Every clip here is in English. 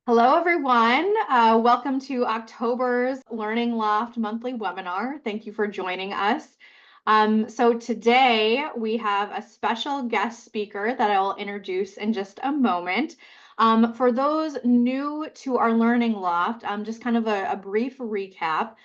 Hello, everyone. Welcome to October's Learning Loft monthly webinar. Thank you for joining us. So today we have a special guest speaker that I will introduce in just a moment. For those new to our Learning Loft, just kind of a brief recap.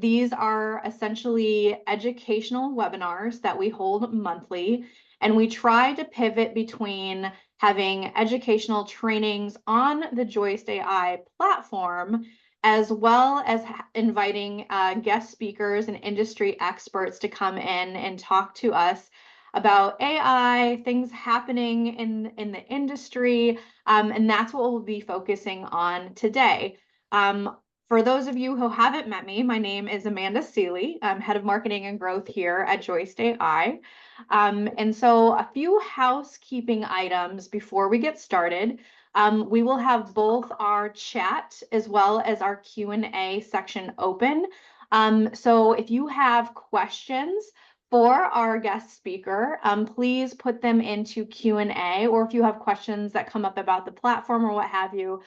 These are essentially educational webinars that we hold monthly, and we try to pivot between having educational trainings on the Joist AI platform, as well as inviting guest speakers and industry experts to come in and talk to us about AI, things happening in the industry, and that's what we'll be focusing on today. For those of you who haven't met me, my name is Amanda Seeley. I'm head of marketing and growth here at Joist AI. And so a few housekeeping items before we get started. We will have both our chat as well as our Q&A section open. So if you have questions for our guest speaker, please put them into Q&A, or if you have questions that come up about the platform or what have you,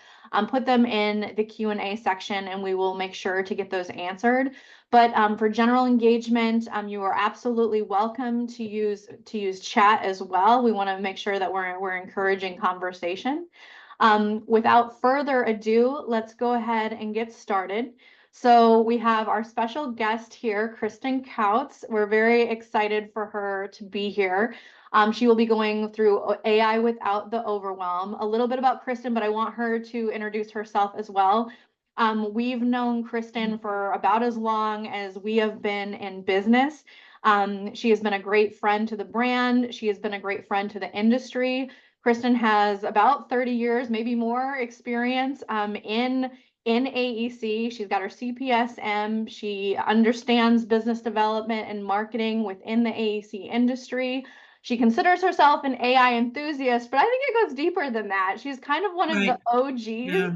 put them in the Q&A section and we will make sure to get those answered. But for general engagement, you are absolutely welcome to use chat as well. We want to make sure that we're encouraging conversation. Without further ado, let's go ahead and get started. So we have our special guest here, Kristin Kautz. We're very excited for her to be here. She will be going through AI without the overwhelm. A little bit about Kristin, but I want her to introduce herself as well. We've known Kristin for about as long as we have been in business. She has been a great friend to the brand. She has been a great friend to the industry. Kristin has about 30 years, maybe more, experience in AEC. She's got her CPSM. She understands business development and marketing within the AEC industry. She considers herself an AI enthusiast, but I think it goes deeper than that. She's kind of one of the OGs. Yeah.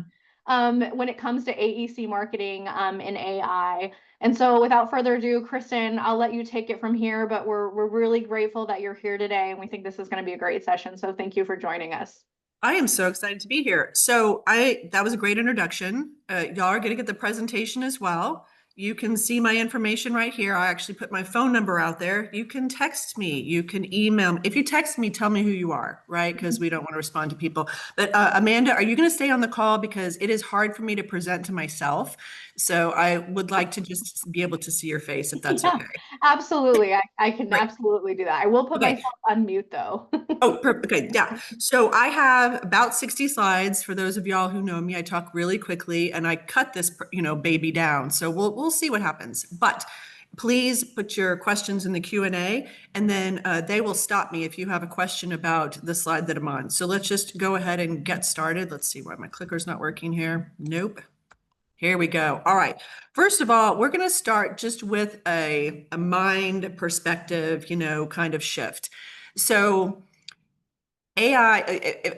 When it comes to AEC marketing in AI. And so without further ado, Kristin, I'll let you take it from here, but we're really grateful that you're here today and we think this is going to be a great session. So thank you for joining us. I am so excited to be here. So that was a great introduction. Y'all are going to get the presentation as well. You can see my information right here. I actually put my phone number out there. You can text me. You can email me. If you text me, tell me who you are, right? Because we don't want to respond to people. But Amanda, are you going to stay on the call? Because it is hard for me to present to myself. So I would like to just be able to see your face if that's okay. Absolutely. I can Right. absolutely do that. I will put myself on mute though. Oh, perfect. Okay, yeah. So I have about 60 slides. For those of y'all who know me, I talk really quickly and I cut this, baby down. So we'll see what happens. But please put your questions in the Q&A and then they will stop me if you have a question about the slide that I'm on. So let's just go ahead and get started. Let's see why my clicker's not working here. Nope. Here we go. All right. First of all, we're going to start just with a mind perspective, kind of shift. So AI,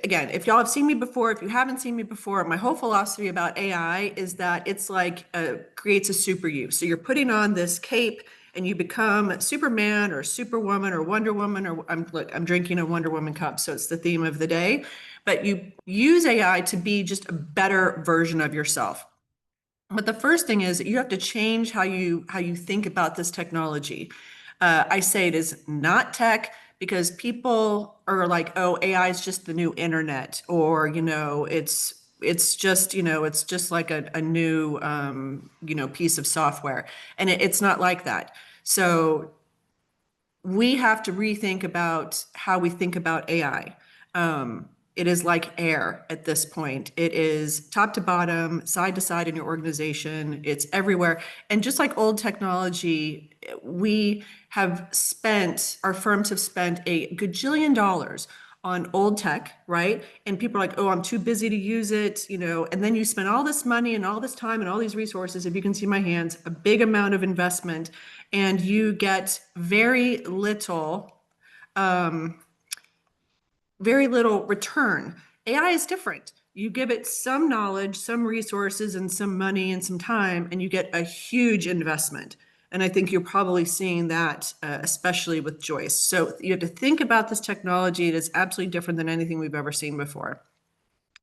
again, if y'all have seen me before, if you haven't seen me before, my whole philosophy about AI is that it's like creates a super you. So you're putting on this cape and you become Superman or Superwoman or Wonder Woman, or I'm drinking a Wonder Woman cup, so it's the theme of the day. But you use AI to be just a better version of yourself. But the first thing is you have to change how you think about this technology. I say it is not tech because people are like, oh, AI is just the new internet, or it's just like a new piece of software, and it's not like that. So we have to rethink about how we think about AI. It is like air at this point. It is top to bottom, side to side in your organization. It's everywhere. And just like old technology, our firms have spent a gajillion dollars on old tech, right? And people are like, oh, I'm too busy to use it, and then you spend all this money and all this time and all these resources, if you can see my hands, a big amount of investment, and you get very little return. AI is different. You give it some knowledge, some resources, and some money and some time, and you get a huge investment. And I think you're probably seeing that, especially with Joist. So you have to think about this technology. It is absolutely different than anything we've ever seen before.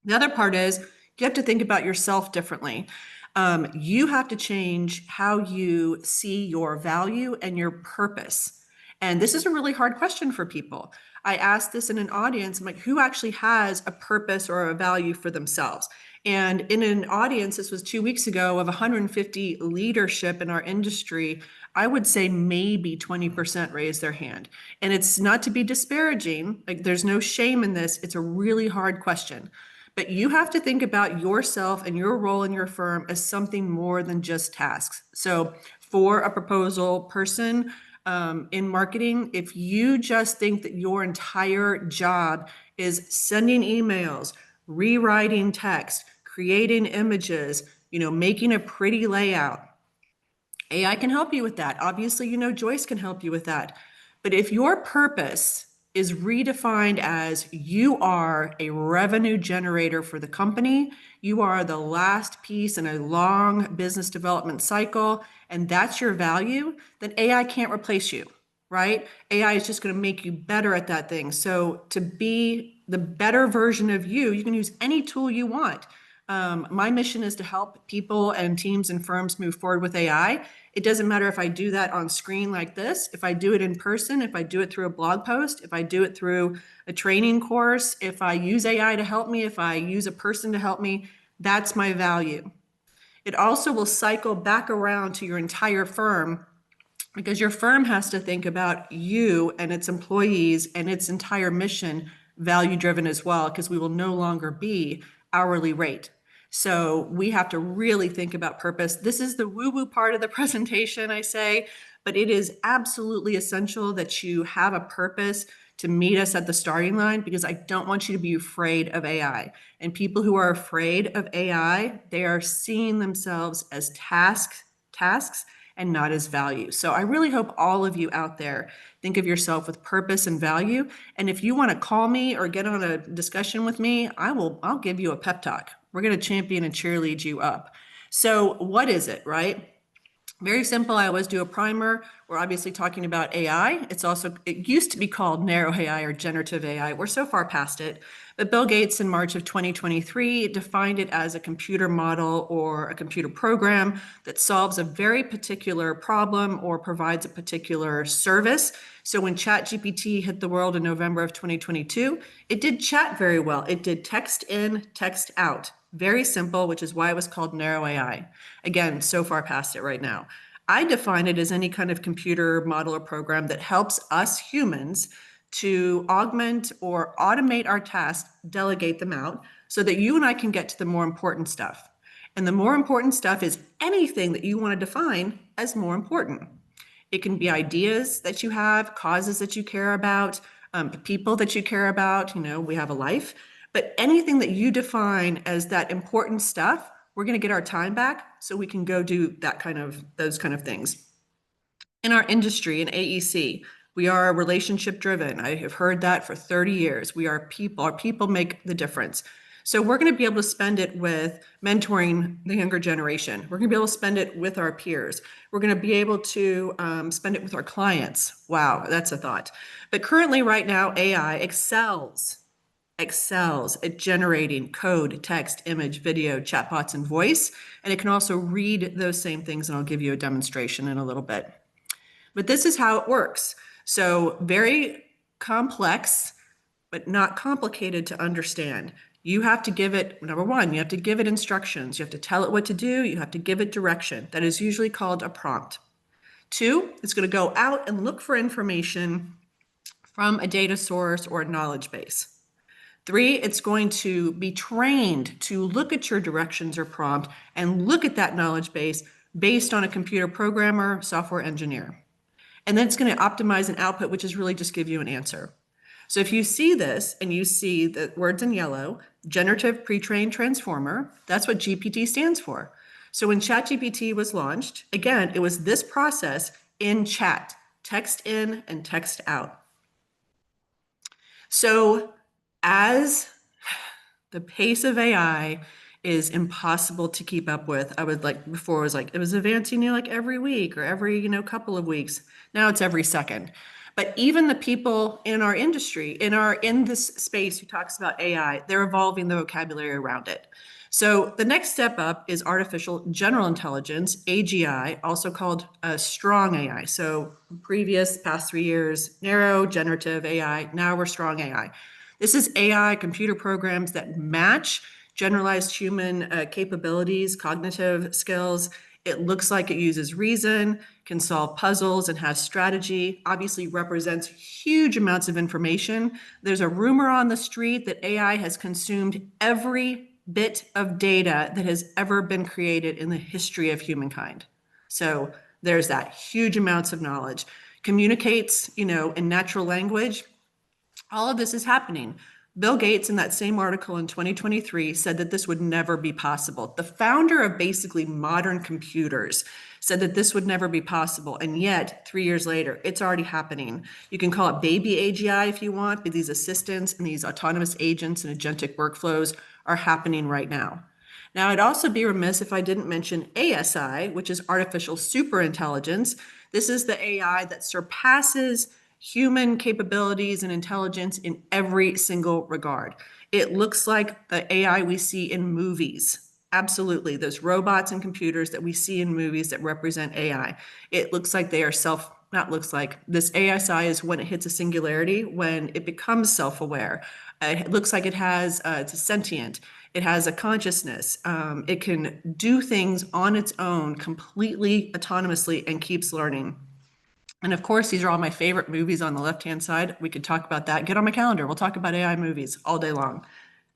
The other part is You have to think about yourself differently. You have to change how you see your value and your purpose. And this is a really hard question for people. I asked this in an audience, I'm like, who actually has a purpose or a value for themselves? And in an audience, this was 2 weeks ago, of 150 leadership in our industry, I would say maybe 20% raised their hand. And it's not to be disparaging, like there's no shame in this. It's a really hard question. But you have to think about yourself and your role in your firm as something more than just tasks. So for a proposal person in marketing, if you just think that your entire job is sending emails, rewriting text, creating images, making a pretty layout, AI can help you with that. Obviously, Joist can help you with that. But if your purpose is redefined as you are a revenue generator for the company, you are the last piece in a long business development cycle, and that's your value, then AI can't replace you, right? AI is just going to make you better at that thing. So to be the better version of you, you can use any tool you want. My mission is to help people and teams and firms move forward with AI. It doesn't matter if I do that on screen like this, if I do it in person, if I do it through a blog post, if I do it through a training course, if I use AI to help me, if I use a person to help me, that's my value. It also will cycle back around to your entire firm, because your firm has to think about you and its employees and its entire mission value driven as well, because we will no longer be hourly rate. So we have to really think about purpose. This is the woo-woo part of the presentation, I say, but it is absolutely essential that you have a purpose to meet us at the starting line, because I don't want you to be afraid of AI. And people who are afraid of AI, they are seeing themselves as tasks and not as value. So I really hope all of you out there think of yourself with purpose and value. And if you want to call me or get on a discussion with me, I'll give you a pep talk. We're going to champion and cheerlead you up. So what is it, right? Very simple. I always do a primer. We're obviously talking about AI. It used to be called narrow AI or generative AI. We're so far past it. But Bill Gates in March of 2023 defined it as a computer model or a computer program that solves a very particular problem or provides a particular service. So when ChatGPT hit the world in November of 2022, it did chat very well. It did text in, text out. Very simple, which is why it was called narrow AI. Again, so far past it right now. I define it as any kind of computer model or program that helps us humans to augment or automate our tasks, delegate them out, so that you and I can get to the more important stuff. And the more important stuff is anything that you want to define as more important. It can be ideas that you have, causes that you care about, people that you care about. We have a life. But anything that you define as that important stuff, we're going to get our time back so we can go do those kind of things. In our industry, in AEC, we are relationship driven. I have heard that for 30 years. We are people. Our people make the difference. So we're going to be able to spend it with mentoring the younger generation. We're going to be able to spend it with our peers. We're going to be able to spend it with our clients. Wow, that's a thought. But currently, right now, AI excels at generating code, text, image, video, chatbots, and voice. And it can also read those same things, and I'll give you a demonstration in a little bit. But this is how it works. So very complex, but not complicated to understand. You have to give it, number one, you have to give it instructions. You have to tell it what to do. You have to give it direction. That is usually called a prompt. Two, it's going to go out and look for information from a data source or a knowledge base. Three, it's going to be trained to look at your directions or prompt and look at that knowledge base based on a computer programmer, software engineer. And then it's going to optimize an output, which is really just give you an answer. So if you see this and you see the words in yellow, generative pre-trained transformer, that's what GPT stands for. So when ChatGPT was launched, again, it was this process in chat, text in and text out. So as the pace of AI is impossible to keep up with. Before it was advancing every week or every couple of weeks. Now it's every second. But even the people in our industry, in this space who talks about AI, they're evolving the vocabulary around it. So the next step up is artificial general intelligence, AGI, also called strong AI. So past 3 years, narrow generative AI, now we're strong AI. This is AI computer programs that match generalized human capabilities, cognitive skills. It looks like it uses reason, can solve puzzles, and has strategy, obviously represents huge amounts of information. There's a rumor on the street that AI has consumed every bit of data that has ever been created in the history of humankind. So there's that, huge amounts of knowledge. Communicates, in natural language. All of this is happening. Bill Gates, in that same article in 2023, said that this would never be possible. The founder of basically modern computers said that this would never be possible. And yet, 3 years later, it's already happening. You can call it baby AGI if you want, but these assistants and these autonomous agents and agentic workflows are happening right now. Now, I'd also be remiss if I didn't mention ASI, which is artificial superintelligence. This is the AI that surpasses human capabilities and intelligence in every single regard. It looks like the AI we see in movies. Absolutely. Those robots and computers that we see in movies that represent AI. It looks like they are this ASI is when it hits a singularity, when it becomes self-aware. It looks like it's sentient. It has a consciousness. It can do things on its own completely autonomously and keeps learning. And of course, these are all my favorite movies on the left-hand side. We could talk about that. Get on my calendar. We'll talk about AI movies all day long.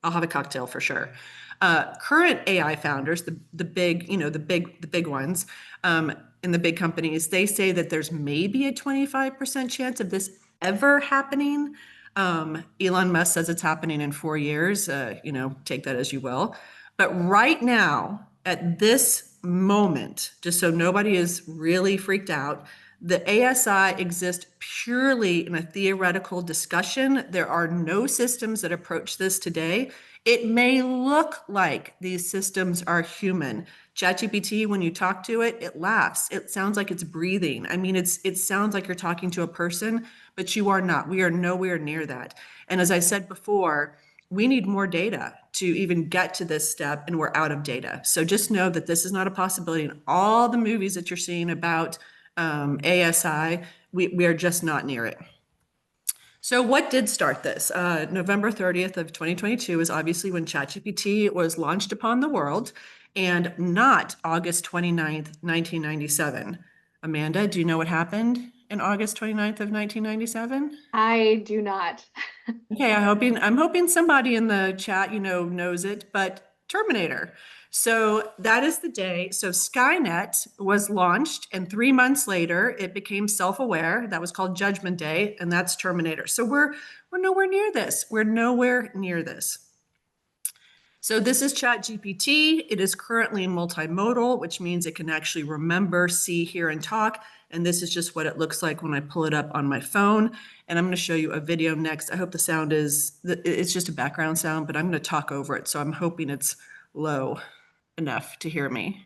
I'll have a cocktail for sure. Current AI founders, the big ones, in the big companies, they say that there's maybe a 25% chance of this ever happening. Elon Musk says it's happening in 4 years. Take that as you will. But right now, at this moment, just so nobody is really freaked out, the ASI exists purely in a theoretical discussion. There are no systems that approach this today. It may look like these systems are human. ChatGPT, when you talk to it, it laughs. It sounds like it's breathing. I mean, it sounds like you're talking to a person, but you are not. We are nowhere near that. And as I said before, we need more data to even get to this step, and we're out of data. So just know that this is not a possibility. In all the movies that you're seeing about ASI, we are just not near it. So what did start this? November 30th of 2022 is obviously when ChatGPT was launched upon the world, and not August 29th, 1997. Amanda, do you know what happened in August 29th of 1997? I do not. Okay, I'm hoping somebody in the chat, knows it, but Terminator. So that is the day. So Skynet was launched, and 3 months later, it became self-aware. That was called Judgment Day, and that's Terminator. So we're nowhere near this. We're nowhere near this. So this is ChatGPT. It is currently multimodal, which means it can actually remember, see, hear, and talk. And this is just what it looks like when I pull it up on my phone. And I'm going to show you a video next. I hope the sound it's just a background sound, but I'm going to talk over it. So I'm hoping it's low enough to hear me.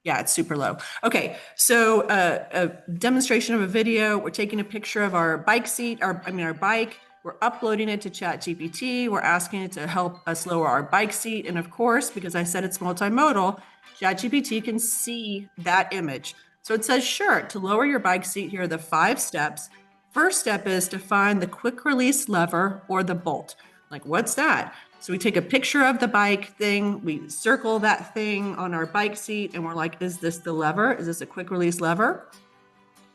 Yeah, it's super low. Okay, so a demonstration of a video. We're taking a picture of our bike seat, our bike. We're uploading it to ChatGPT. We're asking it to help us lower our bike seat. And of course, because I said it's multimodal, ChatGPT can see that image. So it says, sure, to lower your bike seat, here are the 5 steps. First step is to find the quick release lever or the bolt. Like, what's that? So we take a picture of the bike thing, we circle that thing on our bike seat, and we're like, is this the lever? Is this a quick release lever?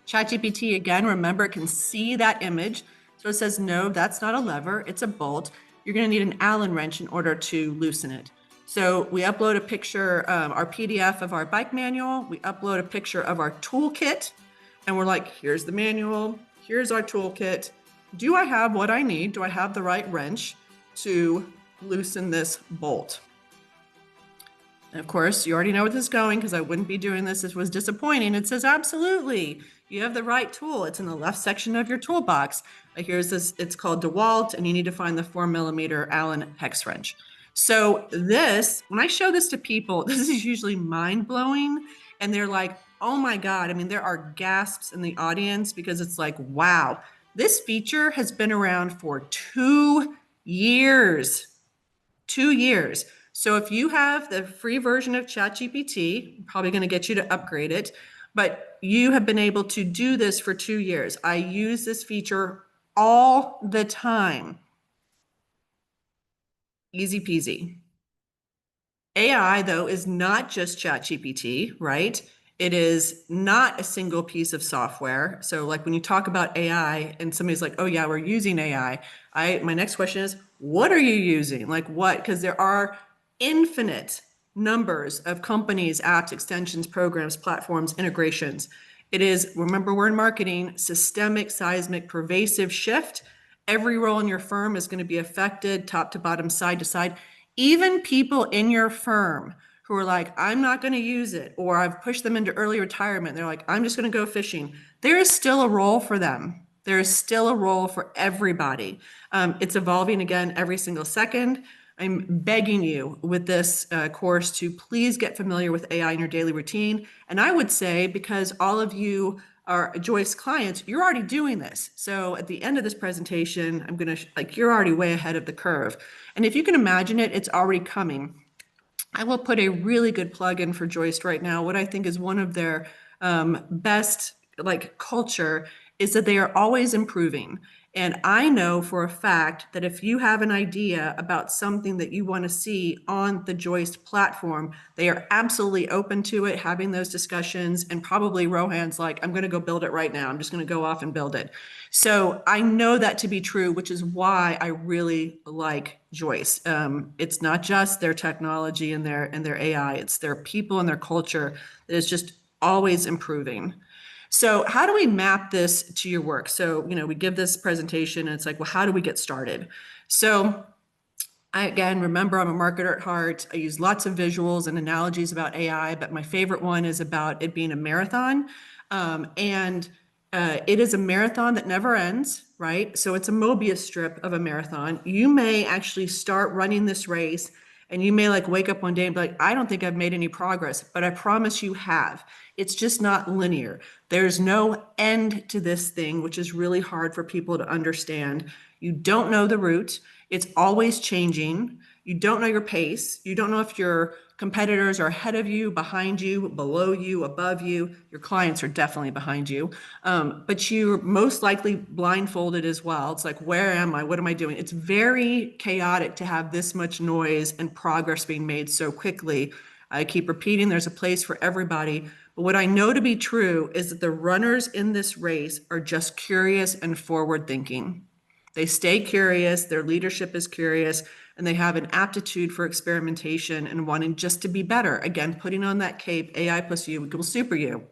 ChatGPT, again, remember, it can see that image. So it says, no, that's not a lever, it's a bolt. You're gonna need an Allen wrench in order to loosen it. So we upload a picture, our PDF of our bike manual, we upload a picture of our toolkit, and we're like, here's the manual, here's our toolkit. Do I have what I need? Do I have the right wrench to loosen this bolt? And of course, you already know where this is going, because I wouldn't be doing this. This was disappointing. It says, absolutely, you have the right tool. It's in the left section of your toolbox. Here's this, it's called DeWalt, and you need to find the 4mm Allen hex wrench. So this, when I show this to people, this is usually mind-blowing, and they're like, oh my God. I mean, there are gasps in the audience, because it's like, wow, this feature has been around for 2 years. 2 years. So if you have the free version of ChatGPT, I'm probably going to get you to upgrade it, but you have been able to do this for 2 years. I use this feature all the time. Easy peasy. AI, though, is not just ChatGPT, right? It is not a single piece of software. So like when you talk about AI and somebody's like, oh yeah, we're using AI. My next question is, what are you using? Like what? Because there are infinite numbers of companies, apps, extensions, programs, platforms, integrations. It is, remember, we're in marketing, systemic, seismic, pervasive shift. Every role in your firm is going to be affected, top to bottom, side to side. Even people in your firm who are like, I'm not going to use it, or I've pushed them into early retirement. They're like, I'm just going to go fishing. There is still a role for them. There is still a role for everybody. It's evolving again every single second. I'm begging you with this course to please get familiar with AI in your daily routine. And I would say, because all of you are Joist clients, you're already doing this. So at the end of this presentation, I'm going to, you're already way ahead of the curve. And if you can imagine it, it's already coming. I will put a really good plug in for Joist right now. What I think is one of their best culture is that they are always improving. And I know for a fact that if you have an idea about something that you want to see on the Joist platform, they are absolutely open to it, having those discussions, and probably Rohan's like, I'm going to go build it right now. I'm just going to go off and build it. So I know that to be true, which is why I really like Joist. It's not just their technology and their AI, it's their people and their culture that is just always improving. So how do we map this to your work? So, we give this presentation and it's like, well, how do we get started? So again, remember, I'm a marketer at heart. I use lots of visuals and analogies about AI, but my favorite one is about it being a marathon. It is a marathon that never ends, right? So it's a Mobius strip of a marathon. You may actually start running this race and you may wake up one day and be like, I don't think I've made any progress, but I promise you have. It's just not linear. There's no end to this thing, which is really hard for people to understand. You don't know the route. It's always changing. You don't know your pace. You don't know if your competitors are ahead of you, behind you, below you, above you. Your clients are definitely behind you. But you're most likely blindfolded as well. It's like, where am I? What am I doing? It's very chaotic to have this much noise and progress being made so quickly. I keep repeating, there's a place for everybody. But what I know to be true is that the runners in this race are just curious and forward thinking. They stay curious, their leadership is curious, and they have an aptitude for experimentation and wanting just to be better. Again, putting on that cape, AI plus you equals super you.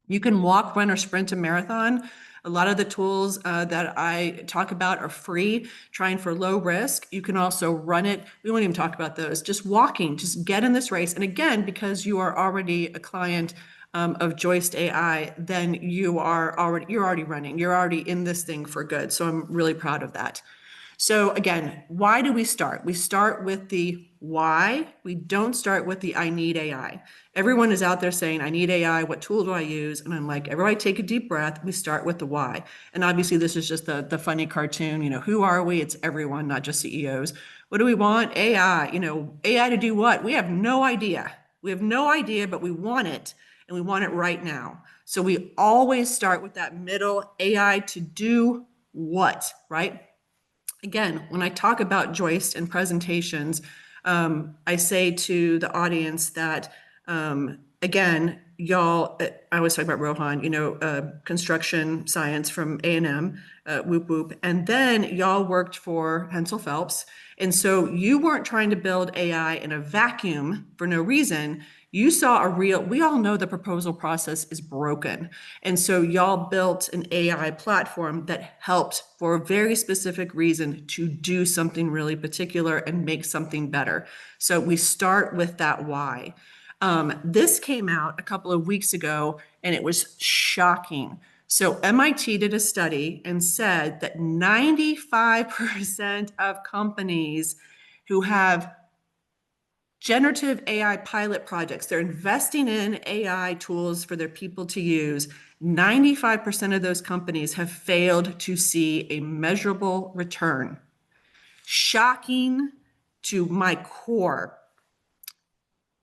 You can walk, run, or sprint a marathon. A lot of the tools that I talk about are free, trying for low risk. You can also run it. We won't even talk about those. Just walking, just get in this race. And again, because you are already a client of Joist AI, then you're already running. You're already in this thing for good. So I'm really proud of that. So again, why do we start? We start with the why. We don't start with the I need AI. Everyone is out there saying, I need AI. What tool do I use? And I'm like, everybody take a deep breath. We start with the why. And obviously this is just the funny cartoon, who are we? It's everyone, not just CEOs. What do we want? AI, AI to do what? We have no idea. We have no idea, but we want it, and we want it right now. So we always start with that middle, AI to do what, right? Again, when I talk about Joist and presentations, I say to the audience that, again, y'all, I always talk about Rohan, construction science from A&M, whoop whoop. And then y'all worked for Hensel Phelps. And so you weren't trying to build AI in a vacuum for no reason. You saw we all know the proposal process is broken. And so y'all built an AI platform that helped for a very specific reason to do something really particular and make something better. So we start with that why. This came out a couple of weeks ago and it was shocking. So MIT did a study and said that 95% of companies who have generative AI pilot projects, they're investing in AI tools for their people to use. 95% of those companies have failed to see a measurable return. Shocking, to my core.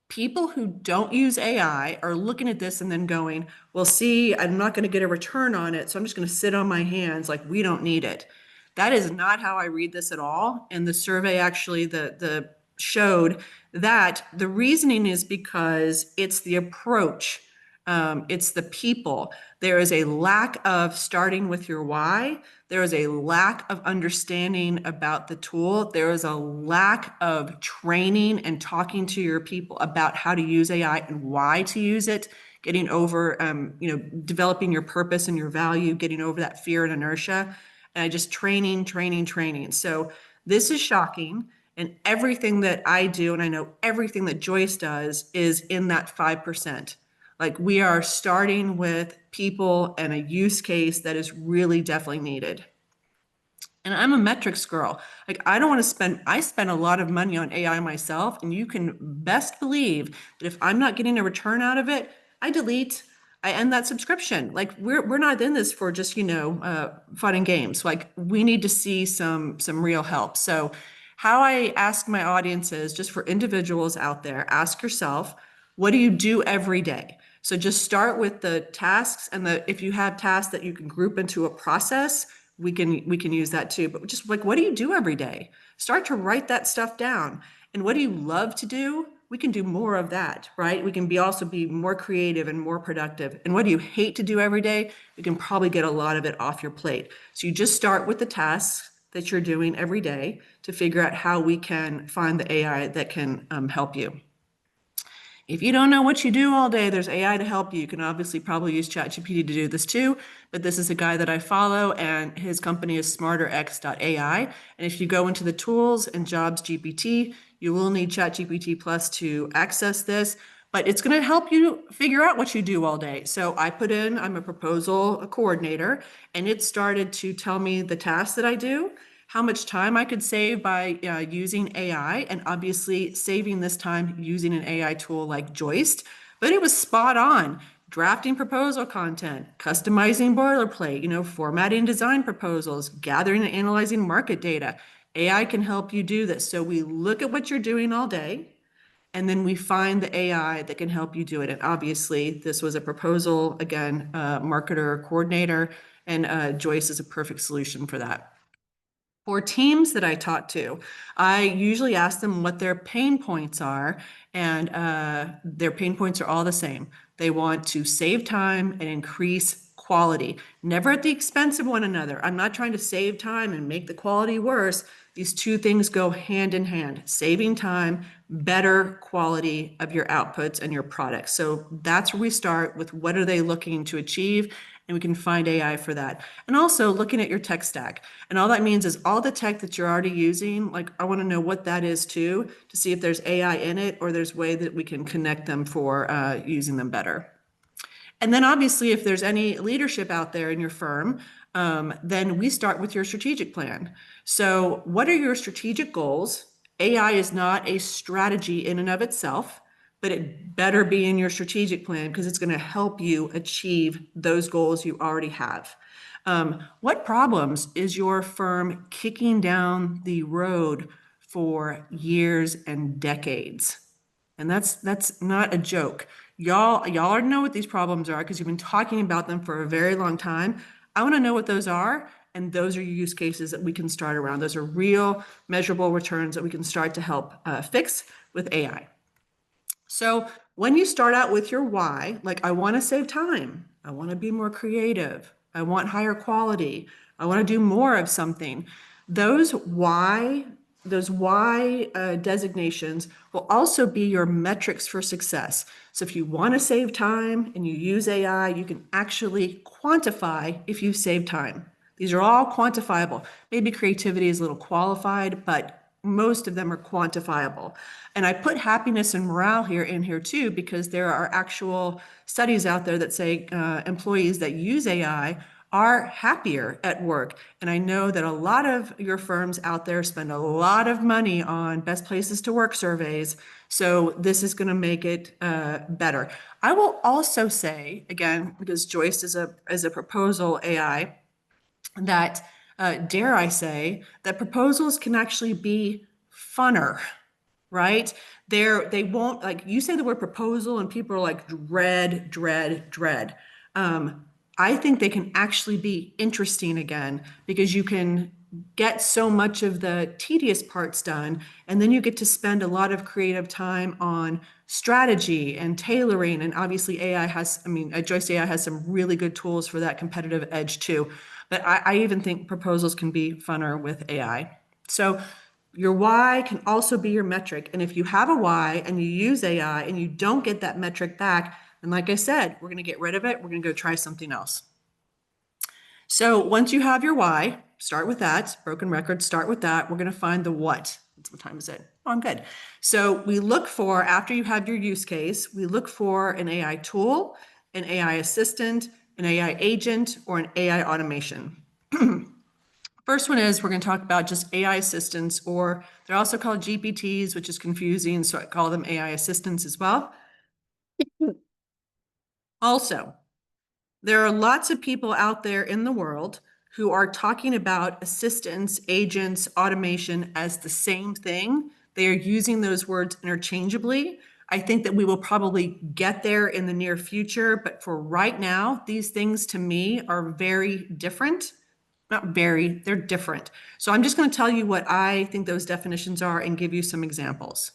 People who don't use AI are looking at this and then going, well, see, I'm not going to get a return on it, so I'm just going to sit on my hands like we don't need it. That is not how I read this at all. And the survey actually the showed that the reasoning is because it's the approach, it's the people. There is a lack of starting with your why. There is a lack of understanding about the tool. There is a lack of training and talking to your people about how to use AI and why to use it, getting over, developing your purpose and your value, getting over that fear and inertia, and just training. So this is shocking. And everything that I do, and I know everything that Joist does, is in that 5%. Like, we are starting with people and a use case that is really definitely needed. And I'm a metrics girl. Like, I don't want to I spend a lot of money on AI myself, and you can best believe that if I'm not getting a return out of it, I end that subscription. Like, we're not in this for just, fun and games. Like, we need to see some real help. So how I ask my audiences, just for individuals out there, ask yourself, what do you do every day? So just start with the tasks, and if you have tasks that you can group into a process, we can use that too. But just like, what do you do every day? Start to write that stuff down. And what do you love to do? We can do more of that, right? We can also be more creative and more productive. And what do you hate to do every day? We can probably get a lot of it off your plate. So you just start with the tasks that you're doing every day to figure out how we can find the AI that can help you. If you don't know what you do all day, there's AI to help you. You can obviously probably use ChatGPT to do this too, but this is a guy that I follow, and his company is smarterx.ai. And if you go into the tools and jobs GPT, you will need ChatGPT Plus to access this, but it's going to help you figure out what you do all day. So I'm a proposal coordinator, and it started to tell me the tasks that I do, how much time I could save by using AI, and obviously saving this time using an AI tool like Joist. But it was spot on. Drafting proposal content, customizing boilerplate, formatting design proposals, gathering and analyzing market data. AI can help you do this. So we look at what you're doing all day, and then we find the AI that can help you do it. And obviously, this was a proposal, again, marketer coordinator, and Joist is a perfect solution for that. For teams that I talk to, I usually ask them what their pain points are, and their pain points are all the same. They want to save time and increase quality, never at the expense of one another. I'm not trying to save time and make the quality worse. These two things go hand in hand: saving time, better quality of your outputs and your products. So that's where we start with, what are they looking to achieve? And we can find AI for that. And also looking at your tech stack. And all that means is all the tech that you're already using, like, I want to know what that is too, to see if there's AI in it, or there's way that we can connect them for using them better. And then obviously, if there's any leadership out there in your firm, then we start with your strategic plan. So what are your strategic goals? AI is not a strategy in and of itself, but it better be in your strategic plan, because it's going to help you achieve those goals you already have. What problems is your firm kicking down the road for years and decades? And that's not a joke. Y'all already know what these problems are, because you've been talking about them for a very long time. I want to know what those are, and those are use cases that we can start around. Those are real, measurable returns that we can start to help fix with AI. So when you start out with your why, like, I want to save time, I want to be more creative, I want higher quality, I want to do more of something, those why designations will also be your metrics for success. So if you want to save time and you use AI, you can actually quantify if you save time. These are all quantifiable. Maybe creativity is a little qualified, but most of them are quantifiable. And I put happiness and morale in here too, because there are actual studies out there that say employees that use AI are happier at work. And I know that a lot of your firms out there spend a lot of money on best places to work surveys. So this is going to make it better. I will also say, again, because Joist is a proposal AI, that dare I say that proposals can actually be funner, right? They won't, like, you say the word proposal and people are like dread, dread, dread. I think they can actually be interesting again because you can get so much of the tedious parts done, and then you get to spend a lot of creative time on strategy and tailoring. And obviously AI has, I mean, Joist AI has some really good tools for that competitive edge too. But I even think proposals can be funner with AI. So your why can also be your metric. And if you have a why and you use AI and you don't get that metric back, and like I said, we're going to get rid of it. We're going to go try something else. So once you have your why, start with that. Broken record, start with that. We're going to find the what. What time is it? Oh, I'm good. So we look for, after you have your use case, we look for an AI tool, an AI assistant, an AI agent, or an AI automation. First one is we're going to talk about just AI assistants, or they're also called GPTs, which is confusing, so I call them AI assistants as well. Also, there are lots of people out there in the world who are talking about assistants, agents, automation as the same thing. They are using those words interchangeably. I think that we will probably get there in the near future, but for right now, these things to me are very different. Not very, they're different. So I'm just going to tell you what I think those definitions are and give you some examples.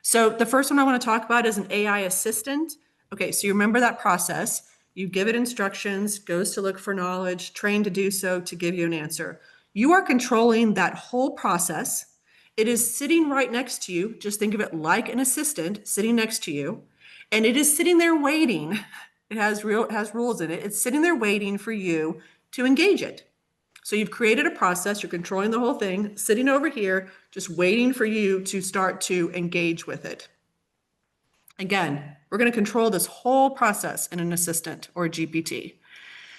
So the first one I want to talk about is an AI assistant. Okay, so you remember that process. You give it instructions, goes to look for knowledge, trained to do so to give you an answer. You are controlling that whole process. It is sitting right next to you. Just think of it like an assistant sitting next to you. And it is sitting there waiting. It has rules in it. It's sitting there waiting for you to engage it. So you've created a process, you're controlling the whole thing, sitting over here, just waiting for you to start to engage with it. Again, we're going to control this whole process in an assistant or a GPT.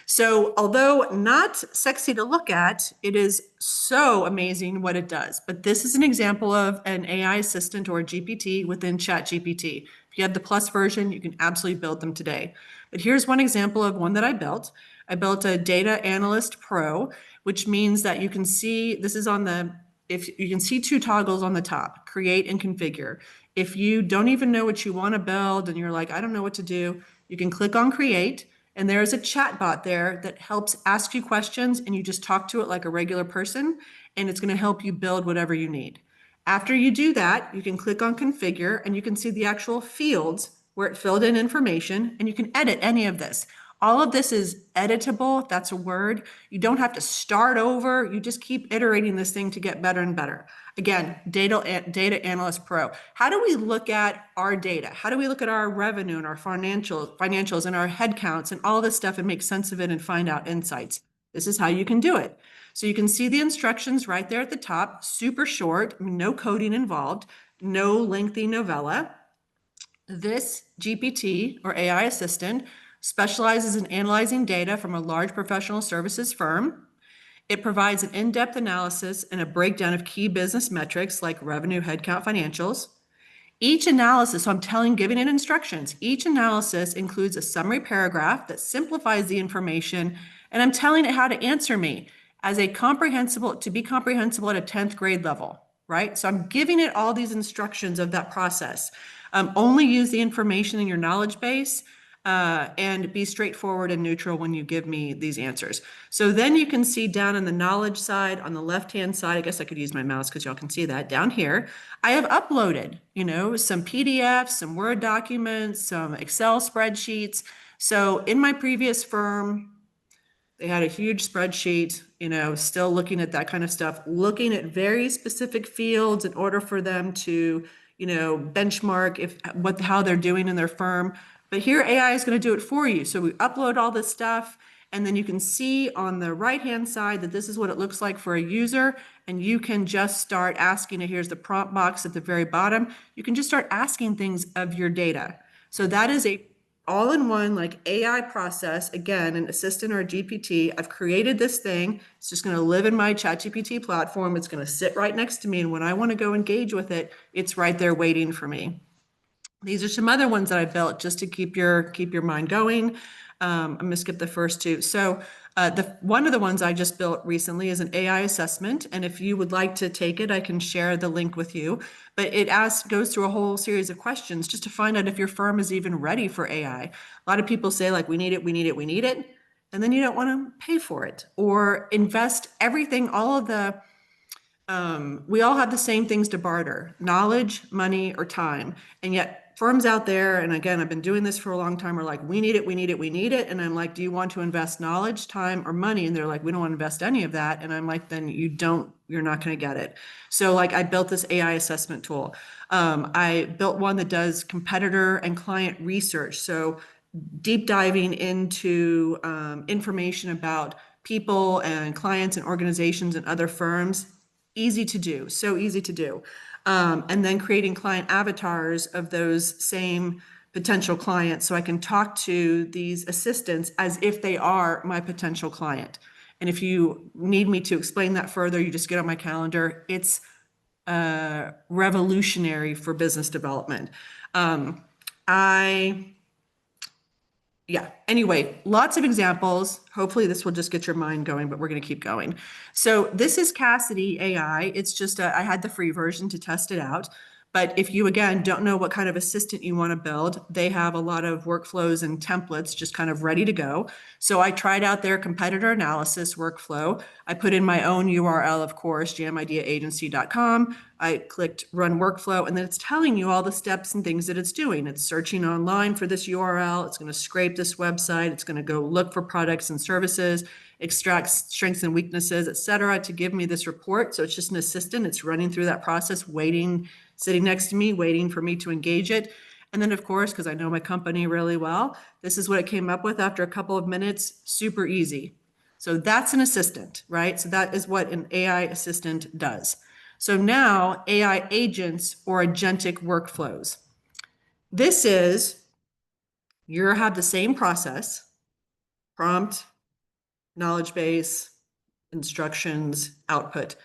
So although not sexy to look at, it is so amazing what it does. But this is an example of an AI assistant or a GPT within ChatGPT. If you have the plus version, you can absolutely build them today. But here's one example of one that I built. I built a Data Analyst Pro, which means that you can see, this is on the, if you can see two toggles on the top, create and configure. If you don't even know what you want to build and you're like, I don't know what to do, you can click on create. And there's a chat bot there that helps ask you questions, and you just talk to it like a regular person, and it's going to help you build whatever you need. After you do that, you can click on configure, and you can see the actual fields where it filled in information, and you can edit any of this. All of this is editable, if that's a word. You don't have to start over. You just keep iterating this thing to get better and better. Again, Data Analyst Pro. How do we look at our data? How do we look at our revenue and our financials and our headcounts and all this stuff and make sense of it and find out insights? This is how you can do it. So you can see the instructions right there at the top, super short, no coding involved, no lengthy novella. This GPT or AI assistant specializes in analyzing data from a large professional services firm. It provides an in-depth analysis and a breakdown of key business metrics like revenue, headcount, financials. Each analysis, so I'm giving it instructions. Each analysis includes a summary paragraph that simplifies the information, and I'm telling it how to answer me as to be comprehensible at a 10th grade level, right? So I'm giving it all these instructions of that process. Only use the information in your knowledge base. And be straightforward and neutral when you give me these answers. So then you can see down in the knowledge side, on the left-hand side, I guess I could use my mouse because y'all can see that down here. I have uploaded, some PDFs, some Word documents, some Excel spreadsheets. So in my previous firm, they had a huge spreadsheet, still looking at that kind of stuff, looking at very specific fields in order for them to, benchmark how they're doing in their firm. But here AI is going to do it for you. So we upload all this stuff, and then you can see on the right-hand side that this is what it looks like for a user, and you can just start asking, here's the prompt box at the very bottom. You can just start asking things of your data. So that is a all-in-one like AI process, again, an assistant or a GPT. I've created this thing. It's just going to live in my ChatGPT platform. It's going to sit right next to me, and when I want to go engage with it, it's right there waiting for me. These are some other ones that I built just to keep your mind going. I'm going to skip the first two. So One of the ones I just built recently is an AI assessment, and if you would like to take it, I can share the link with you. But it goes through a whole series of questions just to find out if your firm is even ready for AI. A lot of people say, like, we need it, we need it, we need it, and then you don't want to pay for it or invest everything, all of the we all have the same things to barter: knowledge, money, or time. And yet firms out there, and again, I've been doing this for a long time, are like, we need it, we need it, we need it. And I'm like, do you want to invest knowledge, time, or money? And they're like, we don't want to invest any of that. And I'm like, then you're not going to get it. So like, I built this AI assessment tool. I built one that does competitor and client research. So deep diving into information about people and clients and organizations and other firms. Easy to do, so easy to do. And then creating client avatars of those same potential clients so I can talk to these assistants as if they are my potential client. And if you need me to explain that further, you just get on my calendar. It's revolutionary for business development. Anyway, lots of examples. Hopefully this will just get your mind going, but we're going to keep going. So this is Cassidy AI. It's just, I had the free version to test it out. But if you, again, don't know what kind of assistant you want to build, they have a lot of workflows and templates just kind of ready to go. So I tried out their competitor analysis workflow. I put in my own URL, of course, jamideaagency.com. I clicked run workflow, and then it's telling you all the steps and things that it's doing. It's searching online for this URL. It's going to scrape this website. It's going to go look for products and services, extract strengths and weaknesses, et cetera, to give me this report. So it's just an assistant. It's running through that process, waiting, sitting next to me, waiting for me to engage it. And then, of course, because I know my company really well, this is what it came up with after a couple of minutes. Super easy. So that's an assistant, right? So that is what an AI assistant does. So now AI agents or agentic workflows. This is, you have the same process: prompt, knowledge base, instructions, output,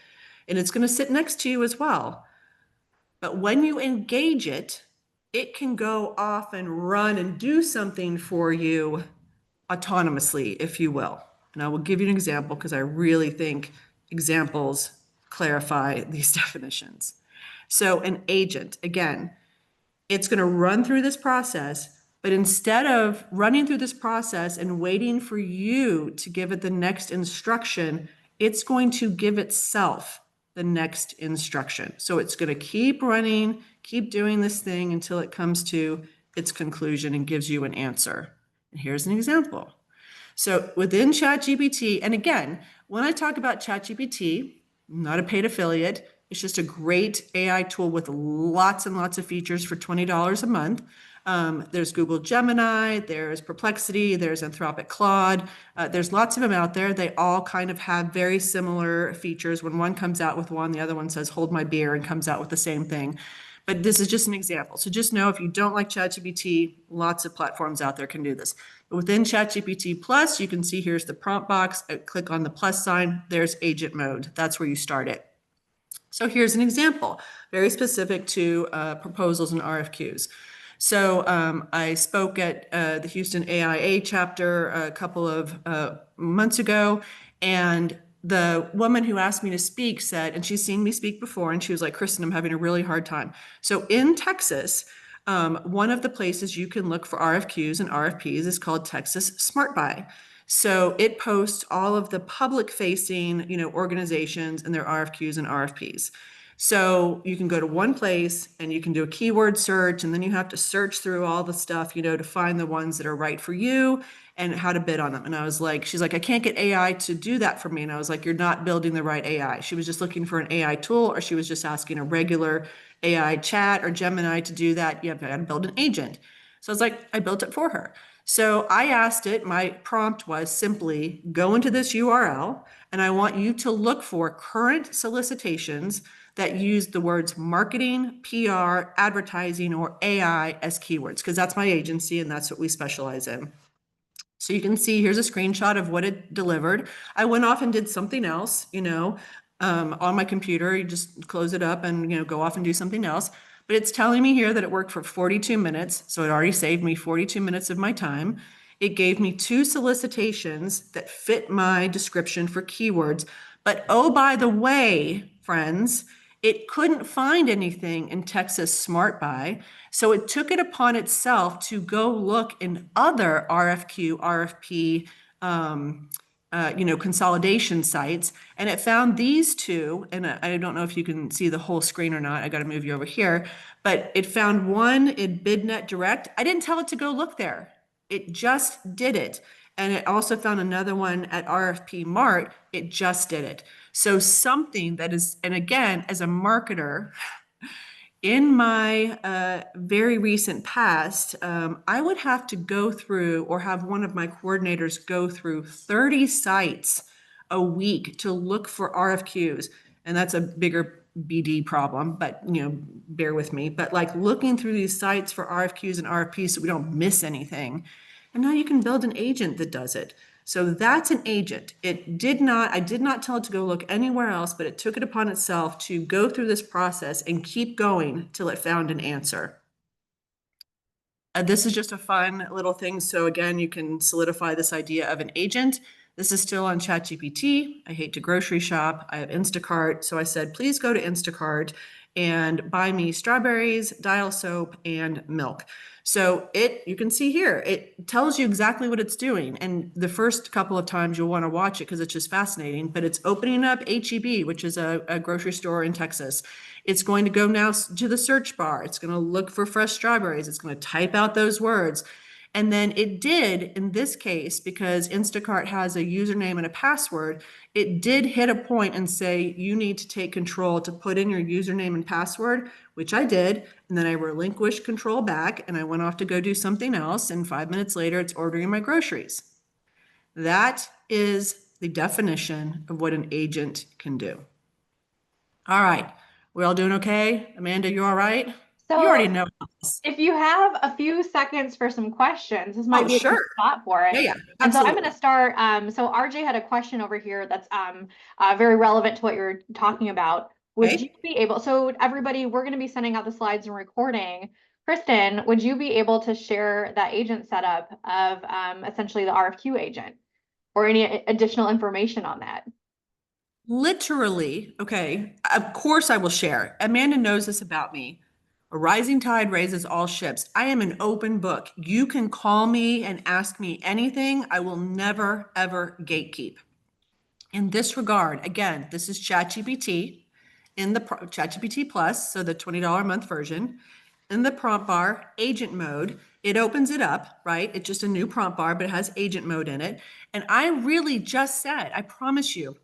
and it's going to sit next to you as well. But when you engage it, it can go off and run and do something for you autonomously, if you will. And I will give you an example because I really think examples clarify these definitions. So an agent, again, it's going to run through this process, but instead of running through this process and waiting for you to give it the next instruction, it's going to give itself the next instruction. So it's going to keep running, keep doing this thing until it comes to its conclusion and gives you an answer. And here's an example. So within ChatGPT, and again, when I talk about ChatGPT, I'm not a paid affiliate. It's just a great AI tool with lots and lots of features for $20 a month. There's Google Gemini, there's Perplexity, there's Anthropic Claude. There's lots of them out there. They all kind of have very similar features. When one comes out with one, the other one says, hold my beer, and comes out with the same thing. But this is just an example. So just know, if you don't like ChatGPT, lots of platforms out there can do this. But within ChatGPT Plus, you can see here's the prompt box. I click on the plus sign. There's agent mode. That's where you start it. So here's an example, very specific to proposals and RFQs. So I spoke at the Houston AIA chapter a couple of months ago, and the woman who asked me to speak said, and she's seen me speak before, and she was like, Kristin, I'm having a really hard time. So in Texas, one of the places you can look for RFQs and RFPs is called Texas Smart Buy. So it posts all of the public-facing, organizations and their RFQs and RFPs. So you can go to one place and you can do a keyword search, and then you have to search through all the stuff, to find the ones that are right for you and how to bid on them. And I was like, she's like, I can't get AI to do that for me. And I was like, you're not building the right AI. She was just looking for an AI tool, or she was just asking a regular AI chat or Gemini to do that. You have to build an agent. So I was like, I built it for her. So I asked it, my prompt was simply, go into this URL, and I want you to look for current solicitations that use the words marketing, PR, advertising, or AI as keywords, because that's my agency and that's what we specialize in. So you can see here's a screenshot of what it delivered. I went off and did something else, on my computer. You just close it up and, go off and do something else. But it's telling me here that it worked for 42 minutes. So it already saved me 42 minutes of my time. It gave me 2 solicitations that fit my description for keywords. But oh, by the way, friends, it couldn't find anything in Texas Smart Buy. So it took it upon itself to go look in other RFQ, RFP, consolidation sites. And it found these two, and I don't know if you can see the whole screen or not. I got to move you over here. But it found one in BidNet Direct. I didn't tell it to go look there. It just did it. And it also found another one at RFP Mart. It just did it. So something that is, and again, as a marketer, in my very recent past, I would have to go through or have one of my coordinators go through 30 sites a week to look for RFQs. And that's a bigger BD problem, but bear with me. But like looking through these sites for RFQs and RFPs so we don't miss anything. And now you can build an agent that does it. So that's an agent. I did not tell it to go look anywhere else, but it took it upon itself to go through this process and keep going till it found an answer. This is just a fun little thing. So again, you can solidify this idea of an agent. This is still on ChatGPT. I hate to grocery shop. I have Instacart. So I said, please go to Instacart and buy me strawberries, dial soap, and milk. So you can see here, it tells you exactly what it's doing. And the first couple of times you'll want to watch it because it's just fascinating, but it's opening up HEB, which is a grocery store in Texas. It's going to go now to the search bar. It's going to look for fresh strawberries. It's going to type out those words. And then it did, in this case, because Instacart has a username and a password, it did hit a point and say, you need to take control to put in your username and password, which I did. And then I relinquished control back and I went off to go do something else. And 5 minutes later, it's ordering my groceries. That is the definition of what an agent can do. All right. We're all doing okay? Amanda, you all right? You So already know this. if you have a few seconds for some questions, this might Oh, be a good sure. spot for it. Yeah, And so I'm going absolutely. to start. So RJ had a question over here that's very relevant to what you're talking about. Would you Okay. be able, so everybody, we're going to be sending out the slides and recording. Kristin, would you be able to share that agent setup of essentially the RFQ agent or any additional information on that? Literally, okay. Of course, I will share. Amanda knows this about me. A rising tide raises all ships. I am an open book. You can call me and ask me anything. I will never, ever gatekeep. In this regard, again, this is ChatGPT in the ChatGPT Plus, so the $20 a month version. In the prompt bar, agent mode, it opens it up, right? It's just a new prompt bar, but it has agent mode in it. And I really just said, I promise you,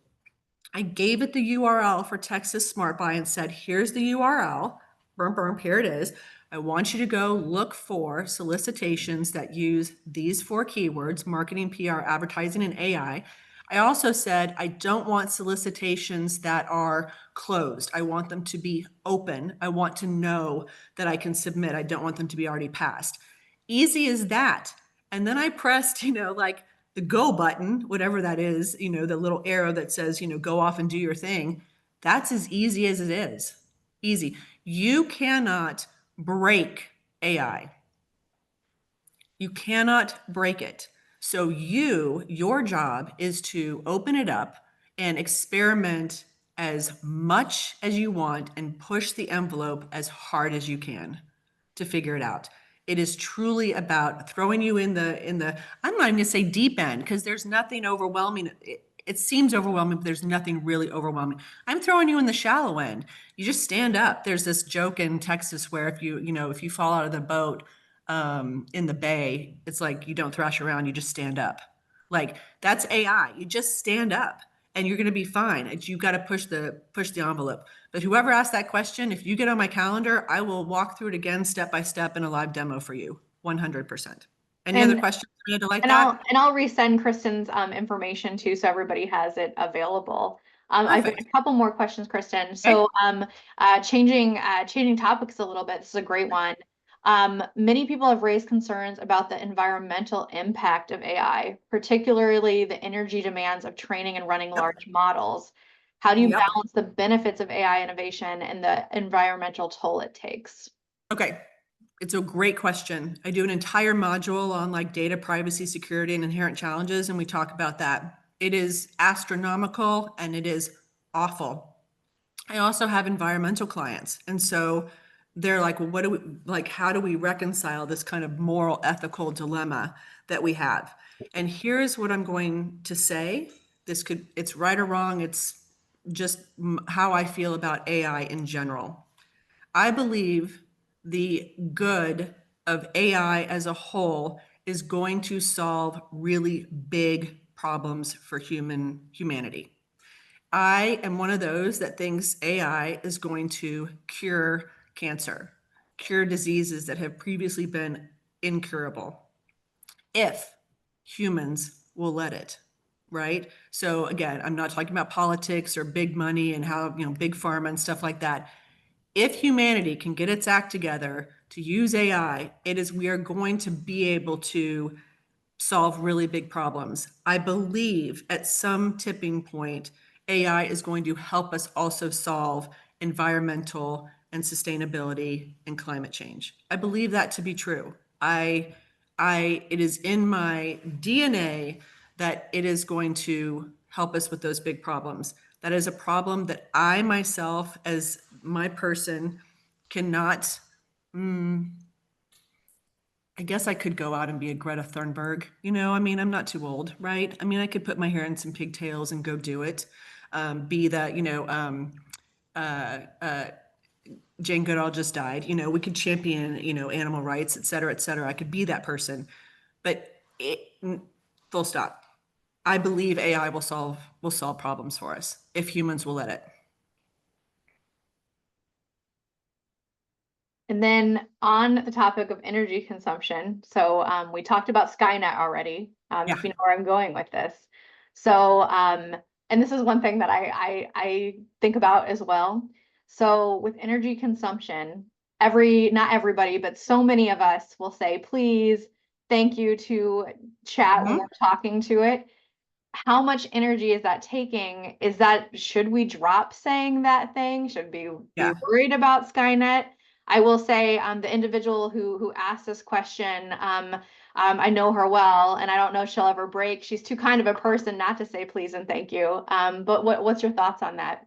I gave it the URL for Texas Smart Buy and said, here's the URL. Burm, burm, here it is. I want you to go look for solicitations that use these 4 keywords, marketing, PR, advertising, and AI. I also said, I don't want solicitations that are closed. I want them to be open. I want to know that I can submit. I don't want them to be already passed. Easy as that. And then I pressed, like the go button, whatever that is, the little arrow that says, go off and do your thing. That's as easy as it is. Easy. You cannot break AI. You cannot break it. So your job is to open it up and experiment as much as you want and push the envelope as hard as you can to figure it out. It is truly about throwing you in the I'm not even gonna say deep end because there's nothing overwhelming. It seems overwhelming, but there's nothing really overwhelming. I'm throwing you in the shallow end. You just stand up. There's this joke in Texas where if you fall out of the boat in the bay, it's like you don't thrash around, you just stand up. Like that's AI. You just stand up and you're going to be fine. You got to push the envelope. But whoever asked that question, if you get on my calendar, I will walk through it again step by step in a live demo for you, 100%. Any other And questions like And that? I'll resend Kristin's information too, so everybody has it available. I've got a Perfect. couple more questions, Kristin. Okay. So changing topics a little bit. This is a great one. Many people have raised concerns about the environmental impact of AI, particularly the energy demands of training and running Yep. large models. How do you Yep. balance the benefits of AI innovation and the environmental toll it takes? Okay. It's a great question. I do an entire module on like data privacy, security, and inherent challenges, and we talk about that. It is astronomical and it is awful. I also have environmental clients, and so they're like, well, what do we like? How do we reconcile this kind of moral, ethical dilemma that we have? And here's what I'm going to say. It's right or wrong. It's just how I feel about AI in general. I believe the good of AI as a whole is going to solve really big problems for humanity. I am one of those that thinks AI is going to cure cancer, cure diseases that have previously been incurable, if humans will let it, right? So again, I'm not talking about politics or big money and how, big pharma and stuff like that. If humanity can get its act together to use AI, we are going to be able to solve really big problems. I believe at some tipping point, AI is going to help us also solve environmental and sustainability and climate change. I believe that to be true. It is in my DNA that it is going to help us with those big problems. That is a problem that I myself, as my person, cannot. I guess I could go out and be a Greta Thunberg. I'm not too old, right? I could put my hair in some pigtails and go do it. Be that, Jane Goodall just died. We could champion, animal rights, et cetera, et cetera. I could be that person. But full stop. I believe AI will solve problems for us if humans will let it. And then on the topic of energy consumption, so we talked about Skynet already, Yeah. if you know where I'm going with this. So, and this is one thing that I think about as well. So with energy consumption, not everybody, but so many of us will say, please, thank you to chat when we're talking to it. How much energy is that taking? Should we drop saying that thing? Should we be worried about Skynet? I will say the individual who asked this question, I know her well, and I don't know if she'll ever break. She's too kind of a person not to say please and thank you. But what's your thoughts on that?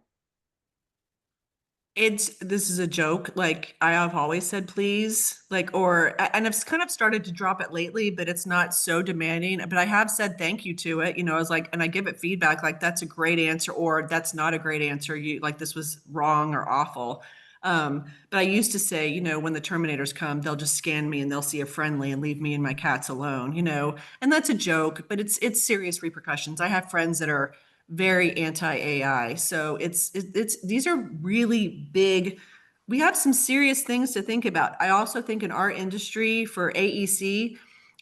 This is a joke. Like, I have always said please, and I've kind of started to drop it lately, but it's not so demanding. But I have said thank you to it. I was like, and I give it feedback, like that's a great answer, or that's not a great answer. This was wrong or awful. But I used to say, when the Terminators come, they'll just scan me and they'll see a friendly and leave me and my cats alone, and that's a joke, but it's serious repercussions. I have friends that are very anti-AI. So these are really big. We have some serious things to think about. I also think in our industry for AEC,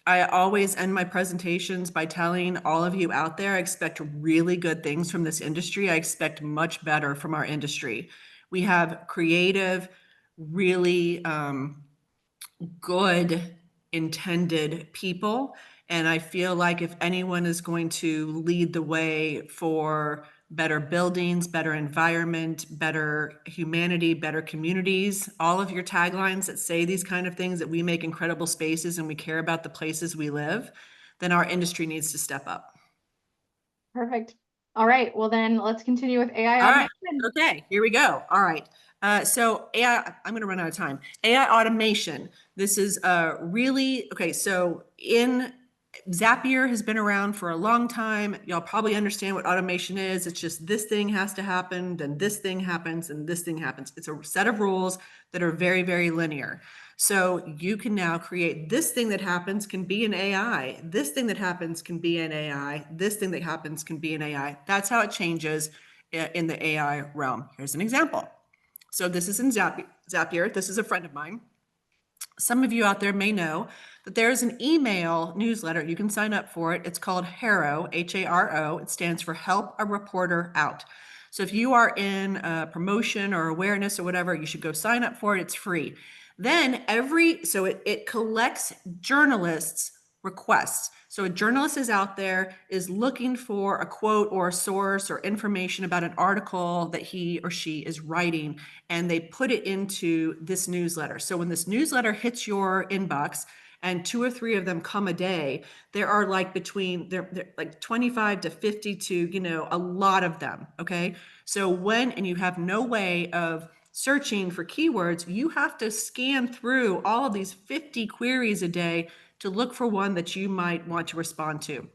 I always end my presentations by telling all of you out there, I expect really good things from this industry. I expect much better from our industry. We have creative, really good intended people. And I feel like if anyone is going to lead the way for better buildings, better environment, better humanity, better communities, all of your taglines that say these kind of things, that we make incredible spaces and we care about the places we live, then our industry needs to step up. Perfect. All right. Well, then let's continue with AI All right. automation. Okay, here we go. All right. So AI, I'm going to run out of time. AI automation. This is really, okay, so Zapier has been around for a long time. Y'all probably understand what automation is. It's just this thing has to happen, then this thing happens, and this thing happens. It's a set of rules that are very, very linear. So you can now create this thing that happens can be an AI. This thing that happens can be an AI. This thing that happens can be an AI. That's how it changes in the AI realm. Here's an example. So this is in Zapier. This is a friend of mine. Some of you out there may know that there's an email newsletter. You can sign up for it. It's called HARO, H-A-R-O. It stands for Help a Reporter Out. So if you are in promotion or awareness or whatever, you should go sign up for it. It's free. Then it collects journalists' requests. So a journalist is out there, is looking for a quote or a source or information about an article that he or she is writing, and they put it into this newsletter. So when this newsletter hits your inbox, and 2 or 3 of them come a day, there are like they're like 25 to 50 to, a lot of them, okay? So and you have no way of searching for keywords, you have to scan through all of these 50 queries a day to look for one that you might want to respond to.